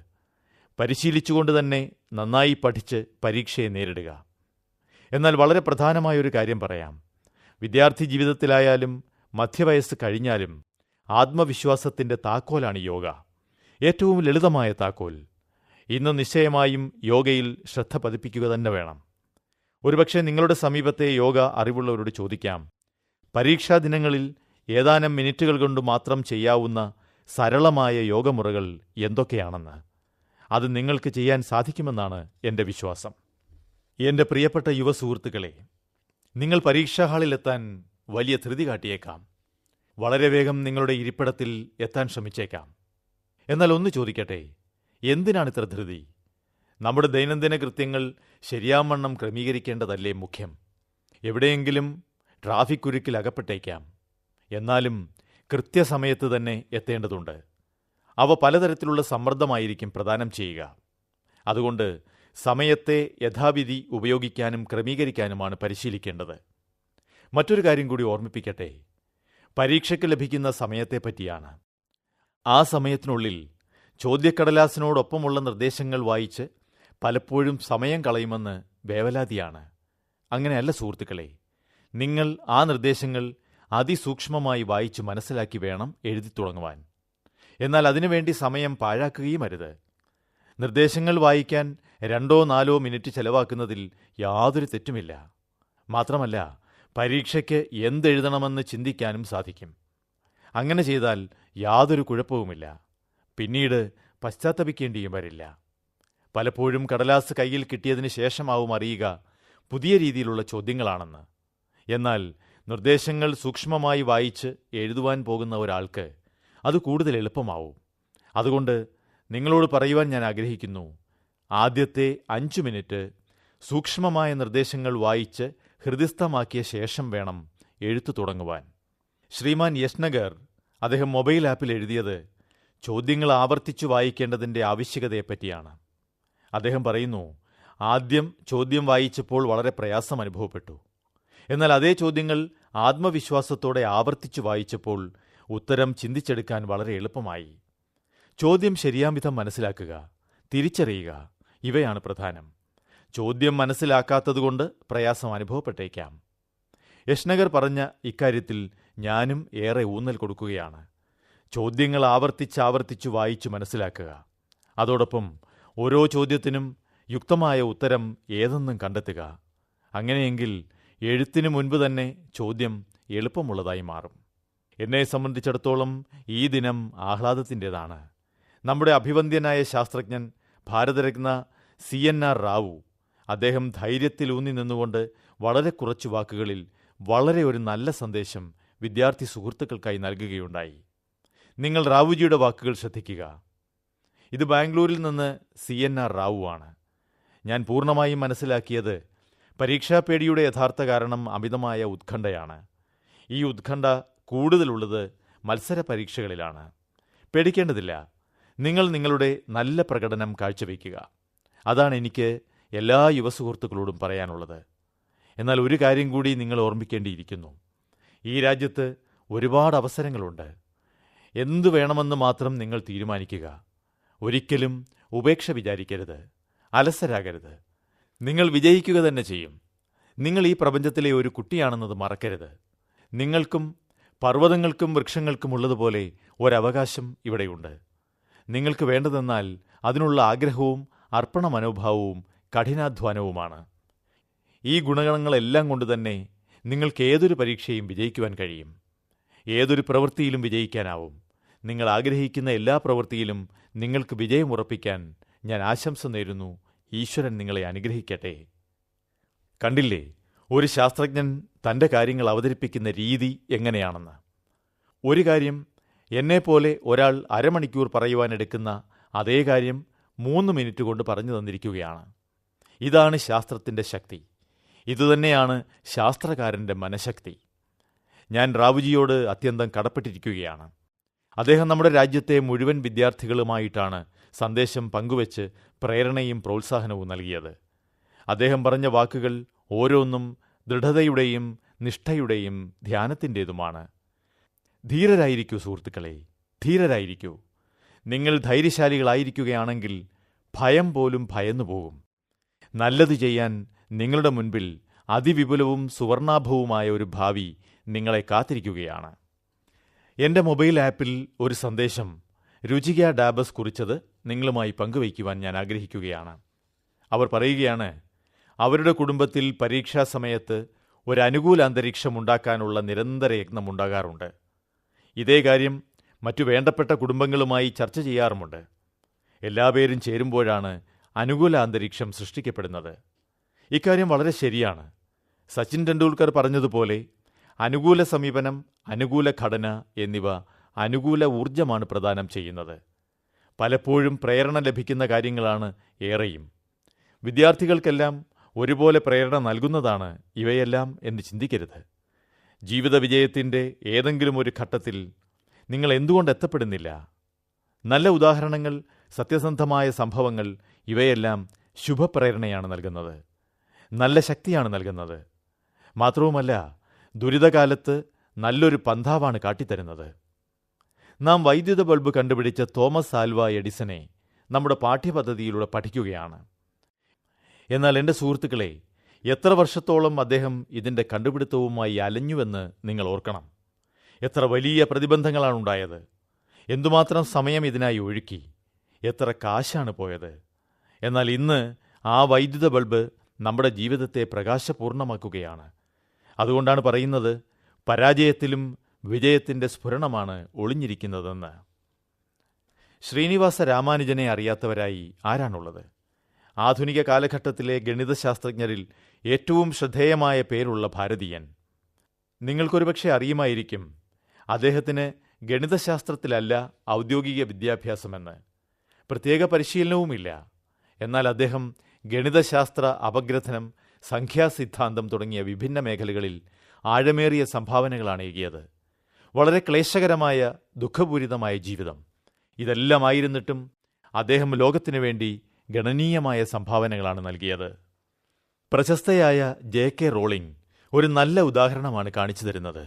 പരിശീലിച്ചുകൊണ്ട് തന്നെ നന്നായി പഠിച്ച് പരീക്ഷയെ നേരിടുക. എന്നാൽ വളരെ പ്രധാനമായൊരു കാര്യം പറയാം. വിദ്യാർത്ഥി ജീവിതത്തിലായാലും മധ്യവയസ്സ് കഴിഞ്ഞാലും ആത്മവിശ്വാസത്തിൻ്റെ താക്കോലാണ് യോഗ. ഏറ്റവും ലളിതമായ താക്കോൽ. ഇന്ന് നിശ്ചയമായും യോഗയിൽ ശ്രദ്ധ പതിപ്പിക്കുക തന്നെ വേണം. ഒരുപക്ഷെ നിങ്ങളുടെ സമീപത്തെ യോഗ അറിവുള്ളവരോട് ചോദിക്കാം, പരീക്ഷാ ദിനങ്ങളിൽ ഏതാനും മിനിറ്റുകൾ കൊണ്ട് മാത്രം ചെയ്യാവുന്ന സരളമായ യോഗമുറകൾ എന്തൊക്കെയാണെന്ന്. അത് നിങ്ങൾക്ക് ചെയ്യാൻ സാധിക്കുമെന്നാണ് എൻ്റെ വിശ്വാസം. എൻ്റെ പ്രിയപ്പെട്ട യുവ സുഹൃത്തുക്കളെ, നിങ്ങൾ പരീക്ഷാ ഹാളിലെത്താൻ വലിയ ധൃതി കാട്ടിയേക്കാം. വളരെ വേഗം നിങ്ങളുടെ ഇരിപ്പിടത്തിൽ എത്താൻ ശ്രമിച്ചേക്കാം. എന്നാൽ ഒന്ന് ചോദിക്കട്ടെ, എന്തിനാണ് ഇത്ര ധൃതി? നമ്മുടെ ദൈനംദിന കൃത്യങ്ങൾ ശരിയാവണ്ണം ക്രമീകരിക്കേണ്ടതല്ലേ മുഖ്യം? എവിടെയെങ്കിലും ട്രാഫിക് കുരുക്കിൽ അകപ്പെട്ടേക്കാം. എന്നാലും കൃത്യസമയത്ത് തന്നെ എത്തേണ്ടതുണ്ട്. അവ പലതരത്തിലുള്ള സമ്മർദ്ദമായിരിക്കും പ്രദാനം ചെയ്യുക. അതുകൊണ്ട് സമയത്തെ യഥാവിധി ഉപയോഗിക്കാനും ക്രമീകരിക്കാനുമാണ് പരിശീലിക്കേണ്ടത്. മറ്റൊരു കാര്യം കൂടി ഓർമ്മിപ്പിക്കട്ടെ. പരീക്ഷയ്ക്ക് ലഭിക്കുന്ന സമയത്തെപ്പറ്റിയാണ്. ആ സമയത്തിനുള്ളിൽ ചോദ്യക്കടലാസിനോടൊപ്പമുള്ള നിർദ്ദേശങ്ങൾ വായിച്ച് പലപ്പോഴും സമയം കളയുമെന്ന് വേവലാതിയാണ്. അങ്ങനെയല്ല സുഹൃത്തുക്കളെ. നിങ്ങൾ ആ നിർദ്ദേശങ്ങൾ അതിസൂക്ഷ്മമായി വായിച്ച് മനസ്സിലാക്കി വേണം എഴുതി തുടങ്ങുവാൻ. എന്നാൽ അതിനുവേണ്ടി സമയം പാഴാക്കുകയും അരുത്. നിർദ്ദേശങ്ങൾ വായിക്കാൻ 2-4 മിനിറ്റ് ചെലവാക്കുന്നതിൽ യാതൊരു തെറ്റുമില്ല. മാത്രമല്ല, പരീക്ഷയ്ക്ക് എന്തെഴുതണമെന്ന് ചിന്തിക്കാനും സാധിക്കും. അങ്ങനെ ചെയ്താൽ യാതൊരു കുഴപ്പവുമില്ല. പിന്നീട് പശ്ചാത്തപിക്കേണ്ടിയും വരില്ല. പലപ്പോഴും കടലാസ് കയ്യിൽ കിട്ടിയതിന് ശേഷമാവും അറിയുക പുതിയ രീതിയിലുള്ള ചോദ്യങ്ങളാണെന്ന്. എന്നാൽ നിർദ്ദേശങ്ങൾ സൂക്ഷ്മമായി വായിച്ച് എഴുതുവാൻ പോകുന്ന ഒരാൾക്ക് അത് കൂടുതൽ എളുപ്പമാവും. അതുകൊണ്ട് നിങ്ങളോട് പറയുവാൻ ഞാൻ ആഗ്രഹിക്കുന്നു, ആദ്യത്തെ 5 മിനിറ്റ് സൂക്ഷ്മമായ നിർദ്ദേശങ്ങൾ വായിച്ച് ഹൃദിസ്ഥമാക്കിയ ശേഷം വേണം എഴുത്തു തുടങ്ങുവാൻ. ശ്രീമാൻ യശ്നഗർ അദ്ദേഹം മൊബൈൽ ആപ്പിൽ എഴുതിയത് ചോദ്യങ്ങൾ ആവർത്തിച്ചു വായിക്കേണ്ടതിൻ്റെ ആവശ്യകതയെപ്പറ്റിയാണ്. അദ്ദേഹം പറയുന്നു, ആദ്യം ചോദ്യം വായിച്ചപ്പോൾ വളരെ പ്രയാസം അനുഭവപ്പെട്ടു. എന്നാൽ അതേ ചോദ്യങ്ങൾ ആത്മവിശ്വാസത്തോടെ ആവർത്തിച്ചു വായിച്ചപ്പോൾ ഉത്തരം ചിന്തിച്ചെടുക്കാൻ വളരെ എളുപ്പമായി. ചോദ്യം ശരിയാംവിധം മനസ്സിലാക്കുക, തിരിച്ചറിയുക, ഇവയാണ് പ്രധാനം. ചോദ്യം മനസ്സിലാക്കാത്തതുകൊണ്ട് പ്രയാസം അനുഭവപ്പെട്ടേക്കാം. യശ്നഗർ പറഞ്ഞ ഇക്കാര്യത്തിൽ ഞാനും ഏറെ ഊന്നൽ കൊടുക്കുകയാണ്. ചോദ്യങ്ങൾ ആവർത്തിച്ചാവർത്തിച്ചു വായിച്ചു മനസ്സിലാക്കുക. അതോടൊപ്പം ഓരോ ചോദ്യത്തിനും യുക്തമായ ഉത്തരം ഏതെന്നും കണ്ടെത്തുക. അങ്ങനെയെങ്കിൽ എഴുത്തിനു മുൻപ് തന്നെ ചോദ്യം എളുപ്പമുള്ളതായി മാറും. എന്നെ സംബന്ധിച്ചിടത്തോളം ഈ ദിനം ആഹ്ലാദത്തിൻ്റെതാണ്. നമ്മുടെ അഭിവന്ദ്യനായ ശാസ്ത്രജ്ഞൻ ഭാരതരത്ന CNR റാവു, അദ്ദേഹം ധൈര്യത്തിലൂന്നി നിന്നുകൊണ്ട് വളരെ കുറച്ചു വാക്കുകളിൽ വളരെ ഒരു നല്ല സന്ദേശം വിദ്യാർത്ഥി സുഹൃത്തുക്കൾക്കായി നൽകുകയുണ്ടായി. നിങ്ങൾ റാവുജിയുടെ വാക്കുകൾ ശ്രദ്ധിക്കുക. ഇത് ബാംഗ്ലൂരിൽ നിന്ന് CNR റാവു ആണ്. ഞാൻ പൂർണ്ണമായും മനസ്സിലാക്കിയത് പരീക്ഷാപേടിയുടെ യഥാർത്ഥ കാരണം അമിതമായ ഉത്കണ്ഠയാണ്. ഈ ഉത്കണ്ഠ കൂടുതലുള്ളത് മത്സര പരീക്ഷകളിലാണ്. പേടിക്കേണ്ടതില്ല. നിങ്ങൾ നിങ്ങളുടെ നല്ല പ്രകടനം കാഴ്ചവെക്കുക. അതാണ് എനിക്ക് എല്ലാ യുവസുഹൃത്തുക്കളോടും പറയാനുള്ളത്. എന്നാൽ ഒരു കാര്യം കൂടി നിങ്ങൾ ഓർമ്മിക്കേണ്ടിയിരിക്കുന്നു. ഈ രാജ്യത്ത് ഒരുപാട് അവസരങ്ങളുണ്ട്. എന്തു വേണമെന്ന് മാത്രം നിങ്ങൾ തീരുമാനിക്കുക. ഒരിക്കലും ഉപേക്ഷ വിചാരിക്കരുത്, അലസരാകരുത്. നിങ്ങൾ വിജയിക്കുക തന്നെ ചെയ്യും. നിങ്ങൾ ഈ പ്രപഞ്ചത്തിലെ ഒരു കുട്ടിയാണെന്നത് മറക്കരുത്. നിങ്ങൾക്കും പർവ്വതങ്ങൾക്കും വൃക്ഷങ്ങൾക്കും ഉള്ളതുപോലെ ഒരവകാശം ഇവിടെയുണ്ട്. നിങ്ങൾക്ക് വേണ്ടതെന്നാൽ അതിനുള്ള ആഗ്രഹവും അർപ്പണ മനോഭാവവും കഠിനാധ്വാനവുമാണ്. ഈ ഗുണഗണങ്ങളെല്ലാം കൊണ്ടുതന്നെ നിങ്ങൾക്ക് ഏതൊരു പരീക്ഷയും വിജയിക്കുവാൻ കഴിയും. ഏതൊരു പ്രവൃത്തിയിലും വിജയിക്കാനാവും. നിങ്ങൾ ആഗ്രഹിക്കുന്ന എല്ലാ പ്രവൃത്തിയിലും നിങ്ങൾക്ക് വിജയമുറപ്പിക്കാൻ ഞാൻ ആശംസ നേരുന്നു. ഈശ്വരൻ നിങ്ങളെ അനുഗ്രഹിക്കട്ടെ. കണ്ടില്ലേ ഒരു ശാസ്ത്രജ്ഞൻ തൻ്റെ കാര്യങ്ങൾ അവതരിപ്പിക്കുന്ന രീതി എങ്ങനെയാണെന്ന്? ഒരു കാര്യം എന്നെപ്പോലെ ഒരാൾ അരമണിക്കൂർ പറയുവാനെടുക്കുന്ന അതേ കാര്യം 3 മിനിറ്റ് കൊണ്ട് പറഞ്ഞു തന്നിരിക്കുകയാണ്. ഇതാണ് ശാസ്ത്രത്തിൻ്റെ ശക്തി. ഇതുതന്നെയാണ് ശാസ്ത്രകാരൻ്റെ മനഃശക്തി. ഞാൻ റാവുജിയോട് അത്യന്തം കടപ്പെട്ടിരിക്കുകയാണ്. അദ്ദേഹം നമ്മുടെ രാജ്യത്തെ മുഴുവൻ വിദ്യാർത്ഥികളുമായിട്ടാണ് സന്ദേശം പങ്കുവച്ച് പ്രേരണയും പ്രോത്സാഹനവും നൽകിയത്. അദ്ദേഹം പറഞ്ഞ വാക്കുകൾ ഓരോന്നും ദൃഢതയുടെയും നിഷ്ഠയുടെയും ധ്യാനത്തിൻ്റേതുമാണ്. ധീരരായിരിക്കൂ സുഹൃത്തുക്കളെ, ധീരരായിരിക്കൂ. നിങ്ങൾ ധൈര്യശാലികളായിരിക്കുകയാണെങ്കിൽ ഭയം പോലും ഭയന്നു പോകും. നല്ലത് ചെയ്യാൻ നിങ്ങളുടെ മുൻപിൽ അതിവിപുലവും സുവർണാഭവുമായ ഒരു ഭാവി നിങ്ങളെ കാത്തിരിക്കുകയാണ്. എൻ്റെ മൊബൈൽ ആപ്പിൽ ഒരു സന്ദേശം രുചിക ഡാബസ് കുറിച്ചത് നിങ്ങളുമായി പങ്കുവയ്ക്കുവാൻ ഞാൻ ആഗ്രഹിക്കുകയാണ്. അവർ പറയുകയാണ്, അവരുടെ കുടുംബത്തിൽ പരീക്ഷാ സമയത്ത് ഒരു അനുകൂല അന്തരീക്ഷം ഉണ്ടാക്കാനുള്ള നിരന്തര യത്നമുണ്ടാകാറുണ്ട്. ഇതേ കാര്യം മറ്റു വേണ്ടപ്പെട്ട കുടുംബങ്ങളുമായി ചർച്ച ചെയ്യാറുമുണ്ട്. എല്ലാപേരും ചേരുമ്പോഴാണ് അനുകൂല അന്തരീക്ഷം സൃഷ്ടിക്കപ്പെടുന്നത്. ഇക്കാര്യം വളരെ ശരിയാണ്. സച്ചിൻ ടെണ്ടുൽക്കർ പറഞ്ഞതുപോലെ അനുകൂല സമീപനം, അനുകൂല ഘടന എന്നിവ അനുകൂല ഊർജ്ജമാണ് പ്രദാനം ചെയ്യുന്നത്. പലപ്പോഴും പ്രേരണ ലഭിക്കുന്ന കാര്യങ്ങളാണ് ഏറെയും. വിദ്യാർത്ഥികൾക്കെല്ലാം ഒരുപോലെ പ്രേരണ നൽകുന്നതാണ് ഇവയെല്ലാം എന്ന് ചിന്തിക്കരുത്. ജീവിത വിജയത്തിൻ്റെ ഏതെങ്കിലും ഒരു ഘട്ടത്തിൽ നിങ്ങൾ എന്തുകൊണ്ട് എത്തപ്പെടുന്നില്ല? നല്ല ഉദാഹരണങ്ങൾ, സത്യസന്ധമായ സംഭവങ്ങൾ, ഇവയെല്ലാം ശുഭപ്രേരണയാണ് നൽകുന്നത്, നല്ല ശക്തിയാണ് നൽകുന്നത്. മാത്രവുമല്ല, ദുരിതകാലത്ത് നല്ലൊരു പന്ഥാവാണ് കാട്ടിത്തരുന്നത്. നാം വൈദ്യുത ബൾബ് കണ്ടുപിടിച്ച തോമസ് ആൽവ എഡിസനെ നമ്മുടെ പാഠ്യപദ്ധതിയിലൂടെ പഠിക്കുകയാണ്. എന്നാൽ എൻ്റെ സുഹൃത്തുക്കളെ, എത്ര വർഷത്തോളം അദ്ദേഹം ഇതിൻ്റെ കണ്ടുപിടുത്തവുമായി അലഞ്ഞുവെന്ന് നിങ്ങൾ ഓർക്കണം. എത്ര വലിയ പ്രതിബന്ധങ്ങളാണുണ്ടായത്, എന്തുമാത്രം സമയം ഇതിനായി ഒഴുക്കി, എത്ര കാശാണ് പോയത്. എന്നാൽ ഇന്ന് ആ വൈദ്യുത ബൾബ് നമ്മുടെ ജീവിതത്തെ പ്രകാശപൂർണമാക്കുകയാണ്. അതുകൊണ്ടാണ് പറയുന്നത്, പരാജയത്തിലും വിജയത്തിൻ്റെ സ്ഫുരണമാണ് ഒളിഞ്ഞിരിക്കുന്നതെന്ന്. ശ്രീനിവാസ രാമാനുജനെ അറിയാത്തവരായി ആരാണുള്ളത്? ആധുനിക കാലഘട്ടത്തിലെ ഗണിതശാസ്ത്രജ്ഞരിൽ ഏറ്റവും ശ്രദ്ധേയമായ പേരുള്ള ഭാരതീയൻ. നിങ്ങൾക്കൊരുപക്ഷെ അറിയുമായിരിക്കും, അദ്ദേഹത്തിന് ഗണിതശാസ്ത്രത്തിലല്ല ഔദ്യോഗിക വിദ്യാഭ്യാസമെന്ന്. പ്രത്യേക പരിശീലനവുമില്ല. എന്നാൽ അദ്ദേഹം ഗണിതശാസ്ത്ര അപഗ്രഥനം, സംഖ്യാസിദ്ധാന്തം തുടങ്ങിയ വിഭിന്ന മേഖലകളിൽ ആഴമേറിയ സംഭാവനകളാണ് ഏകിയത്. വളരെ ക്ലേശകരമായ, ദുഃഖപൂരിതമായ ജീവിതം. ഇതെല്ലാമായിരുന്നിട്ടും അദ്ദേഹം ലോകത്തിനു വേണ്ടി ഗണനീയമായ സംഭാവനകളാണ് നൽകിയത്. പ്രശസ്തയായ ജെ.കെ. റോളിംഗ് ഒരു നല്ല ഉദാഹരണമാണ് കാണിച്ചു തരുന്നത്.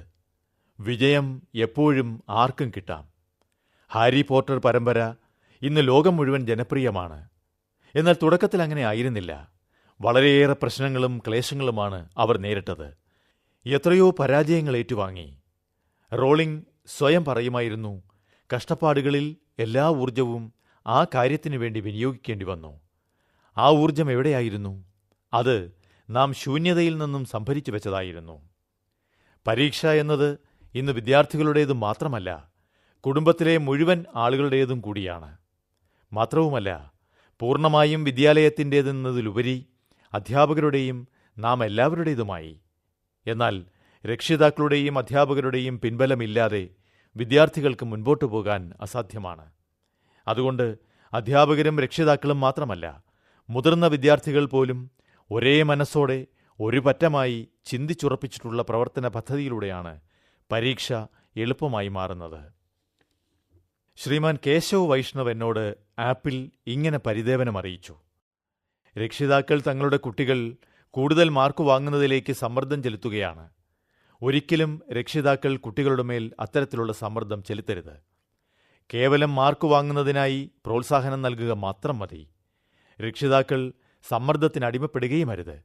വിജയം എപ്പോഴും ആർക്കും കിട്ടാം. ഹാരി പോട്ടർ പരമ്പര ഇന്ന് ലോകം മുഴുവൻ ജനപ്രിയമാണ്. എന്നാൽ തുടക്കത്തിൽ അങ്ങനെ ആയിരുന്നില്ല. വളരെയേറെ പ്രശ്നങ്ങളും ക്ലേശങ്ങളുമാണ് അവർ നേരിട്ടത്. എത്രയോ പരാജയങ്ങൾ ഏറ്റുവാങ്ങി. റോളിംഗ് സ്വയം പറയുമായിരുന്നു, കഷ്ടപ്പാടുകളിൽ എല്ലാ ഊർജവും ആ കാര്യത്തിനു വേണ്ടി വിനിയോഗിക്കേണ്ടി വന്നു. ആ ഊർജം എവിടെയായിരുന്നു? അത് നാം ശൂന്യതയിൽ നിന്നും സംഭരിച്ചു വെച്ചതായിരുന്നു. പരീക്ഷ എന്നത് ഇന്ന് വിദ്യാർത്ഥികളുടേതും മാത്രമല്ല, കുടുംബത്തിലെ മുഴുവൻ ആളുകളുടേതും കൂടിയാണ്. മാത്രവുമല്ല, പൂർണ്ണമായും വിദ്യാലയത്തിൻ്റേതെന്നതിലുപരി അധ്യാപകരുടെയും നാം എല്ലാവരുടേതുമായി. എന്നാൽ രക്ഷിതാക്കളുടെയും അധ്യാപകരുടെയും പിൻബലമില്ലാതെ വിദ്യാർത്ഥികൾക്ക് മുൻപോട്ടു പോകാൻ അസാധ്യമാണ്. അതുകൊണ്ട് അധ്യാപകരും രക്ഷിതാക്കളും മാത്രമല്ല, മുതിർന്ന വിദ്യാർത്ഥികൾ പോലും ഒരേ മനസ്സോടെ ഒരു പറ്റമായി ചിന്തിച്ചുറപ്പിച്ചിട്ടുള്ള പ്രവർത്തന പദ്ധതിയിലൂടെയാണ് പരീക്ഷ എളുപ്പമായി മാറുന്നത്. ശ്രീമാൻ കേശവ് വൈഷ്ണവ് എന്നോട് ആപ്പിൽ ഇങ്ങനെ പരിദേവനം അറിയിച്ചു. രക്ഷിതാക്കൾ തങ്ങളുടെ കുട്ടികൾ കൂടുതൽ മാർക്ക് വാങ്ങുന്നതിലേക്ക് സമ്മർദ്ദം ചെലുത്തുകയാണ്. ഒരിക്കലും രക്ഷിതാക്കൾ കുട്ടികളുടെ മേൽ അത്തരത്തിലുള്ള സമ്മർദ്ദം ചെലുത്തരുത്. കേവലം മാർക്ക് വാങ്ങുന്നതിനായി പ്രോത്സാഹനം നൽകുക മാത്രം മതി. രക്ഷിതാക്കൾ സമ്മർദ്ദത്തിനടിമപ്പെടുകയും അരുത്.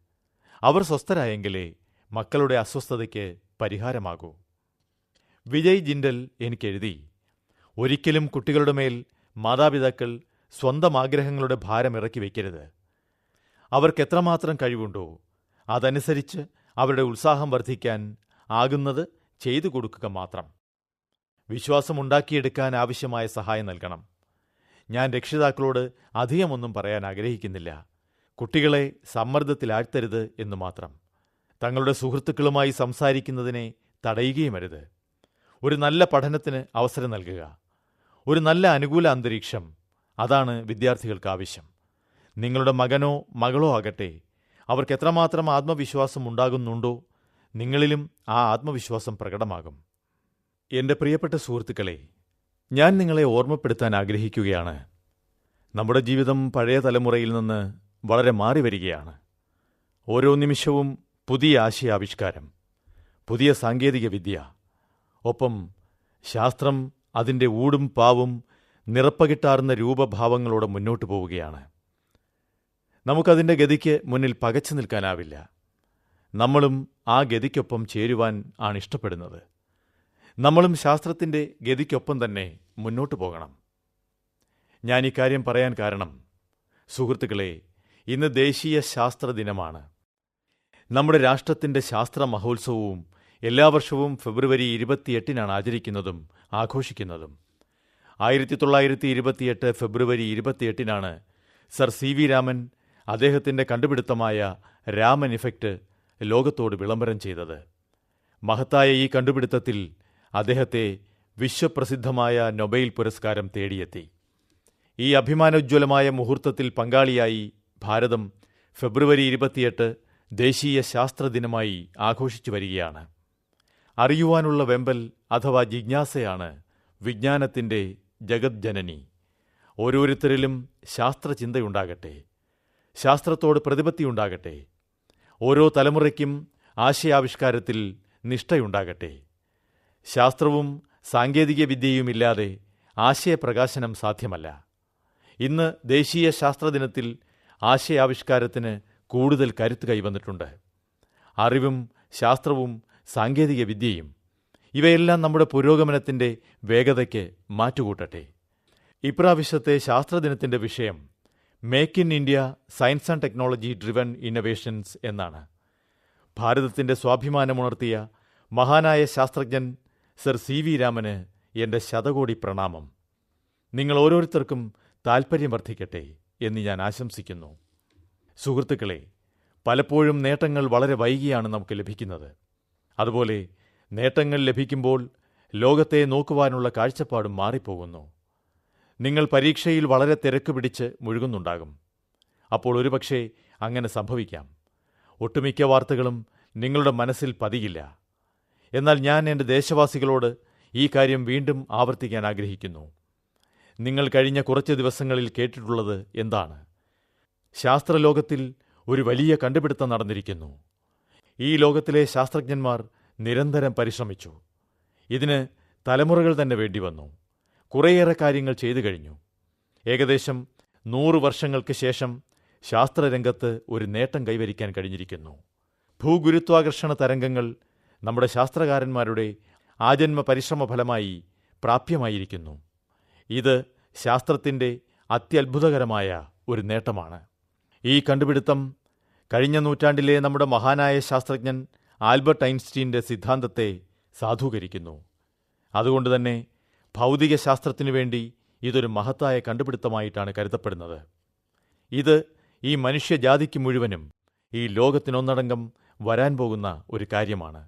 അവർ സ്വസ്ഥരായെങ്കിലേ മക്കളുടെ അസ്വസ്ഥതയ്ക്ക് പരിഹാരമാകൂ. വിജയ് ജിൻഡൽ എനിക്കെഴുതി, ഒരിക്കലും കുട്ടികളുടെ മേൽ മാതാപിതാക്കൾ സ്വന്തം ആഗ്രഹങ്ങളുടെ ഭാരം ഇറക്കി വയ്ക്കരുത്. അവർക്കെത്രമാത്രം കഴിവുണ്ടോ അതനുസരിച്ച് അവരുടെ ഉത്സാഹം വർദ്ധിക്കാൻ ആകുന്നത് ചെയ്തു കൊടുക്കുക മാത്രം. വിശ്വാസമുണ്ടാക്കിയെടുക്കാൻ ആവശ്യമായ സഹായം നൽകണം. ഞാൻ രക്ഷിതാക്കളോട് അധികമൊന്നും പറയാൻ ആഗ്രഹിക്കുന്നില്ല. കുട്ടികളെ സമ്മർദ്ദത്തിലാഴ്ത്തരുത് എന്നു മാത്രം. തങ്ങളുടെ സുഹൃത്തുക്കളുമായി സംസാരിക്കുന്നതിനെ തടയുകയുമരുത്. ഒരു നല്ല പഠനത്തിന് അവസരം നൽകുക. ഒരു നല്ല അനുകൂല അന്തരീക്ഷം, അതാണ് വിദ്യാർത്ഥികൾക്ക് ആവശ്യം. നിങ്ങളുടെ മകനോ മകളോ ആകട്ടെ, അവർക്ക് എത്രമാത്രം ആത്മവിശ്വാസം ഉണ്ടാകുന്നുണ്ടോ നിങ്ങളിലും ആ ആത്മവിശ്വാസം പ്രകടമാകും. എൻ്റെ പ്രിയപ്പെട്ട സുഹൃത്തുക്കളെ, ഞാൻ നിങ്ങളെ ഓർമ്മപ്പെടുത്താൻ ആഗ്രഹിക്കുകയാണ്. നമ്മുടെ ജീവിതം പഴയ തലമുറയിൽ നിന്ന് വളരെ മാറി വരികയാണ്. ഓരോ നിമിഷവും പുതിയ ആശയാവിഷ്കാരം, പുതിയ സാങ്കേതിക വിദ്യ, ഒപ്പം ശാസ്ത്രം അതിൻ്റെ ഊടും പാവും നിറപ്പകിട്ടാർന്ന രൂപഭാവങ്ങളോടെ മുന്നോട്ടു പോവുകയാണ്. നമുക്കതിൻ്റെ ഗതിക്ക് മുന്നിൽ പകച്ചു നിൽക്കാനാവില്ല. നമ്മളും ആ ഗതിക്കൊപ്പം ചേരുവാൻ ആണ് ഇഷ്ടപ്പെടുന്നത്. നമ്മളും ശാസ്ത്രത്തിൻ്റെ ഗതിക്കൊപ്പം തന്നെ മുന്നോട്ടു പോകണം. ഞാൻ ഇക്കാര്യം പറയാൻ കാരണം, സുഹൃത്തുക്കളെ, ഇന്ന് ദേശീയ ശാസ്ത്ര ദിനമാണ്. നമ്മുടെ രാഷ്ട്രത്തിൻ്റെ ശാസ്ത്ര മഹോത്സവവും എല്ലാ വർഷവും ഫെബ്രുവരി 28 ആചരിക്കുന്നതും ആഘോഷിക്കുന്നതും. 1928 ഫെബ്രുവരി 28 സർ CV രാമൻ അദ്ദേഹത്തിൻ്റെ കണ്ടുപിടുത്തമായ രാമൻ ഇഫക്റ്റ് ലോകത്തോട് വിളംബരം ചെയ്തത്. മഹത്തായ ഈ കണ്ടുപിടുത്തത്തിൽ അദ്ദേഹത്തെ വിശ്വപ്രസിദ്ധമായ നൊബേൽ പുരസ്കാരം തേടിയെത്തി. ഈ അഭിമാനോജ്വലമായ മുഹൂർത്തത്തിൽ പങ്കാളിയായി ഭാരതം ഫെബ്രുവരി 28 ദേശീയ ശാസ്ത്രദിനമായി ആഘോഷിച്ചു വരികയാണ്. അറിയുവാനുള്ള വെമ്പൽ അഥവാ ജിജ്ഞാസയാണ് വിജ്ഞാനത്തിൻ്റെ ജഗജ്ജനനി. ഓരോരുത്തരിലും ശാസ്ത്രചിന്തയുണ്ടാകട്ടെ, ശാസ്ത്രത്തോട് പ്രതിപത്തിയുണ്ടാകട്ടെ. ഓരോ തലമുറയ്ക്കും ആശയാവിഷ്കാരത്തിൽ നിഷ്ഠയുണ്ടാകട്ടെ. ശാസ്ത്രവും സാങ്കേതിക വിദ്യയുമില്ലാതെ ആശയപ്രകാശനം സാധ്യമല്ല. ഇന്ന് ദേശീയ ശാസ്ത്രദിനത്തിൽ ആശയാവിഷ്കാരത്തിന് കൂടുതൽ കരുത്ത് കൈവന്നിട്ടുണ്ട്. അറിവും ശാസ്ത്രവും സാങ്കേതിക വിദ്യയും ഇവയെല്ലാം നമ്മുടെ പുരോഗമനത്തിൻ്റെ വേഗതയ്ക്ക് മാറ്റുകൂട്ടട്ടെ. ഇപ്രാവശ്യത്തെ ശാസ്ത്രദിനത്തിൻ്റെ വിഷയം make in India science and technology driven innovations എന്നാണ്. ഭാരതത്തിൻ്റെ സ്വാഭിമാനമുണർത്തിയ മഹാനായ ശാസ്ത്രജ്ഞൻ സർ CV രാമന് എൻ്റെ ശതകോടി പ്രണാമം. നിങ്ങൾ ഓരോരുത്തർക്കും താൽപ്പര്യം വർദ്ധിക്കട്ടെ എന്ന് ഞാൻ ആശംസിക്കുന്നു. സുഹൃത്തുക്കളെ, പലപ്പോഴും നേട്ടങ്ങൾ വളരെ വൈകിയാണ് നമുക്ക് ലഭിക്കുന്നത്. അതുപോലെ നേട്ടങ്ങൾ ലഭിക്കുമ്പോൾ ലോകത്തെ നോക്കുവാനുള്ള കാഴ്ചപ്പാടും മാറിപ്പോകുന്നു. നിങ്ങൾ പരീക്ഷയിൽ വളരെ തിരക്ക് പിടിച്ച് മുഴുകുന്നുണ്ടാകും. അപ്പോൾ ഒരുപക്ഷെ അങ്ങനെ സംഭവിക്കാം. ഒട്ടുമിക്ക വാർത്തകളും നിങ്ങളുടെ മനസ്സിൽ പതിയില്ല. എന്നാൽ ഞാൻ എൻ്റെ ദേശവാസികളോട് ഈ കാര്യം വീണ്ടും ആവർത്തിക്കാൻ ആഗ്രഹിക്കുന്നു. നിങ്ങൾ കഴിഞ്ഞ കുറച്ച് ദിവസങ്ങളിൽ കേട്ടിട്ടുള്ളത് എന്താണ്? ശാസ്ത്രലോകത്തിൽ ഒരു വലിയ കണ്ടുപിടുത്തം നടന്നിരിക്കുന്നു. ഈ ലോകത്തിലെ ശാസ്ത്രജ്ഞന്മാർ നിരന്തരം പരിശ്രമിച്ചു. ഇതിന് തലമുറകൾ തന്നെ വേണ്ടിവന്നു. കുറേയേറെ കാര്യങ്ങൾ ചെയ്തു കഴിഞ്ഞു. ഏകദേശം 100 വർഷങ്ങൾക്ക് ശേഷം ശാസ്ത്രരംഗത്ത് ഒരു നേട്ടം കൈവരിക്കാൻ കഴിഞ്ഞിരിക്കുന്നു. ഭൂഗുരുത്വാകർഷണ തരംഗങ്ങൾ നമ്മുടെ ശാസ്ത്രകാരന്മാരുടെ ആജന്മ പരിശ്രമ ഫലമായി പ്രാപ്യമായിരിക്കുന്നു. ഇത് ശാസ്ത്രത്തിൻ്റെ അത്യത്ഭുതകരമായ ഒരു നേട്ടമാണ്. ഈ കണ്ടുപിടുത്തം കഴിഞ്ഞ നൂറ്റാണ്ടിലെ നമ്മുടെ മഹാനായ ശാസ്ത്രജ്ഞൻ ആൽബർട്ട് ഐൻസ്റ്റീൻ്റെ സിദ്ധാന്തത്തെ സാധൂകരിക്കുന്നു. അതുകൊണ്ടുതന്നെ ഭൗതിക ശാസ്ത്രത്തിനു വേണ്ടി ഇതൊരു മഹത്തായ കണ്ടുപിടുത്തമായിട്ടാണ് കരുതപ്പെടുന്നത്. ഇത് ഈ മനുഷ്യജാതിക്ക് മുഴുവനും ഈ ലോകത്തിനൊന്നടങ്കം വരാൻ പോകുന്ന ഒരു കാര്യമാണ്.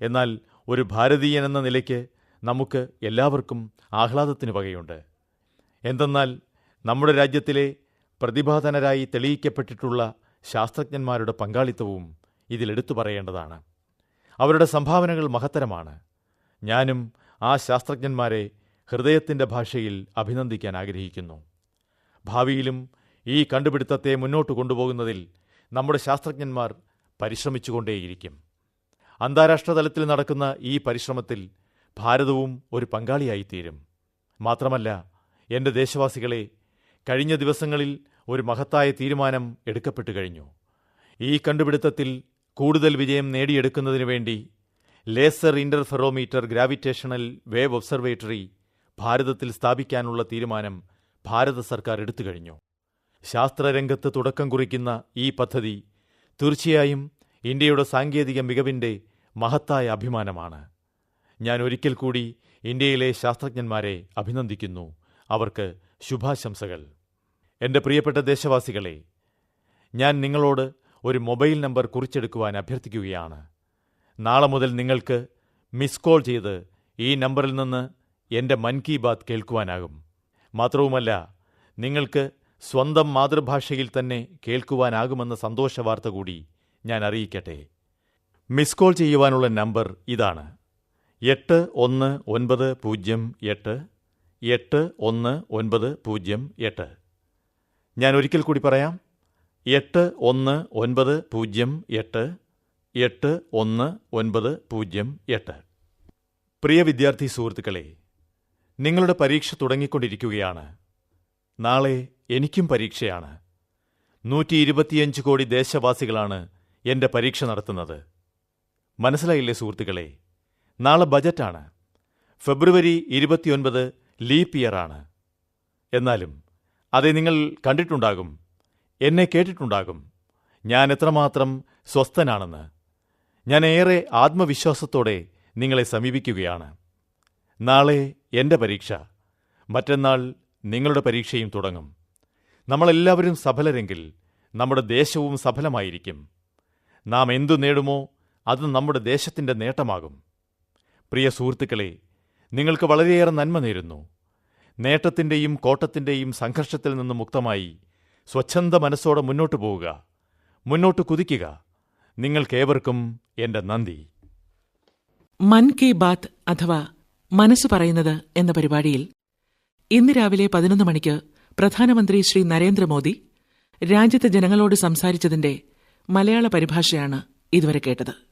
എന്നാൽ ഒരു ഭാരതീയൻ എന്ന നിലയ്ക്ക് നമുക്ക് എല്ലാവർക്കും ആഹ്ലാദത്തിന് വകയുണ്ട്. എന്തെന്നാൽ നമ്മുടെ രാജ്യത്തിലെ പ്രതിഭാധനരായി തെളിയിക്കപ്പെട്ടിട്ടുള്ള ശാസ്ത്രജ്ഞന്മാരുടെ പങ്കാളിത്തവും ഇതിലെടുത്തു പറയേണ്ടതാണ്. അവരുടെ സംഭാവനകൾ മഹത്തരമാണ്. ഞാനും ആ ശാസ്ത്രജ്ഞന്മാരെ ഹൃദയത്തിൻ്റെ ഭാഷയിൽ അഭിനന്ദിക്കാൻ ആഗ്രഹിക്കുന്നു. ഭാവിയിലും ഈ കണ്ടുപിടുത്തത്തെ മുന്നോട്ട് കൊണ്ടുപോകുന്നതിൽ നമ്മുടെ ശാസ്ത്രജ്ഞന്മാർ പരിശ്രമിച്ചുകൊണ്ടേയിരിക്കും. അന്താരാഷ്ട്ര തലത്തിൽ നടക്കുന്ന ഈ പരിശ്രമത്തിൽ ഭാരതവും ഒരു പങ്കാളിയായിത്തീരും. മാത്രമല്ല, എൻ്റെ ദേശവാസികളെ, കഴിഞ്ഞ ദിവസങ്ങളിൽ ഒരു മഹത്തായ തീരുമാനം എടുക്കപ്പെട്ടു കഴിഞ്ഞു. ഈ കണ്ടുപിടുത്തത്തിൽ കൂടുതൽ വിജയം നേടിയെടുക്കുന്നതിനു വേണ്ടി laser interferometer gravitational wave observatory ഭാരതത്തിൽ സ്ഥാപിക്കാനുള്ള തീരുമാനം ഭാരത സർക്കാർ എടുത്തു കഴിഞ്ഞു. ശാസ്ത്രരംഗത്ത് തുടക്കം കുറിക്കുന്ന ഈ പദ്ധതി തീർച്ചയായും ഇന്ത്യയുടെ സാങ്കേതിക മികവിൻ്റെ മഹത്തായ അഭിമാനമാണ്. ഞാൻ ഒരിക്കൽ കൂടി ഇന്ത്യയിലെ ശാസ്ത്രജ്ഞന്മാരെ അഭിനന്ദിക്കുന്നു. അവർക്ക് ശുഭാശംസകൾ. എൻ്റെ പ്രിയപ്പെട്ട ദേശവാസികളെ, ഞാൻ നിങ്ങളോട് ഒരു മൊബൈൽ നമ്പർ കുറിച്ചെടുക്കുവാൻ അഭ്യർത്ഥിക്കുകയാണ്. നാളെ മുതൽ നിങ്ങൾക്ക് മിസ് കോൾ ചെയ്ത് ഈ നമ്പറിൽ നിന്ന് എൻ്റെ മൻ കി ബാത്ത് കേൾക്കുവാനാകും. മാത്രവുമല്ല, നിങ്ങൾക്ക് സ്വന്തം മാതൃഭാഷയിൽ തന്നെ കേൾക്കുവാനാകുമെന്ന സന്തോഷവാർത്ത കൂടി ഞാൻ അറിയിക്കട്ടെ. മിസ് കോൾ ചെയ്യുവാനുള്ള നമ്പർ ഇതാണ്: 8190881908. ഞാൻ ഒരിക്കൽ കൂടി പറയാം: 8190881908. പ്രിയ വിദ്യാർത്ഥി സുഹൃത്തുക്കളെ, നിങ്ങളുടെ പരീക്ഷ തുടങ്ങിക്കൊണ്ടിരിക്കുകയാണ്. നാളെ എനിക്കും പരീക്ഷയാണ്. 125 കോടി ദേശവാസികളാണ് എന്റെ പരീക്ഷ നടത്തുന്നത്. മനസ്സിലായില്ലേ സുഹൃത്തുക്കളെ? നാളെ ബജറ്റാണ്. ഫെബ്രുവരി 29 ലീപ്പ് ഇയറാണ്. എന്നാലും അതെ, നിങ്ങൾ കണ്ടിട്ടുണ്ടാകും, എന്നെ കേട്ടിട്ടുണ്ടാകും, ഞാൻ എത്രമാത്രം സ്വസ്ഥനാണെന്ന്. ഞാൻ ഏറെ ആത്മവിശ്വാസത്തോടെ നിങ്ങളെ സമീപിക്കുകയാണ്. നാളെ എന്റെ പരീക്ഷ, മറ്റന്നാൾ നിങ്ങളുടെ പരീക്ഷയും തുടങ്ങും. നമ്മളെല്ലാവരും സഫലരെങ്കിൽ നമ്മുടെ ദേശവും സഫലമായിരിക്കും. നാം എന്തു നേടുമോ അത് നമ്മുടെ ദേശത്തിന്റെ നേട്ടമാകും. പ്രിയ സുഹൃത്തുക്കളെ, നിങ്ങൾക്ക് വളരെയേറെ നന്മ നേരുന്നു. നേട്ടത്തിന്റെയും കോട്ടത്തിന്റെയും സംഘർഷത്തിൽ നിന്ന് മുക്തമായി സ്വച്ഛന്ത മനസ്സോടെ മുന്നോട്ടു പോവുക, മുന്നോട്ട് കുതിക്കുക. നിങ്ങൾക്കേവർക്കും എന്റെ നന്ദി. മൻ കി ബാത്ത് അഥവാ മനസ്സ് പറയുന്നത് എന്ന പരിപാടിയിൽ ഇന്ന് രാവിലെ 11 മണിക്ക് പ്രധാനമന്ത്രി ശ്രീ നരേന്ദ്രമോദി രാജ്യത്തെ ജനങ്ങളോട് സംസാരിച്ചതിന്റെ മലയാള പരിഭാഷയാണ് ഇതുവരെ കേട്ടത്.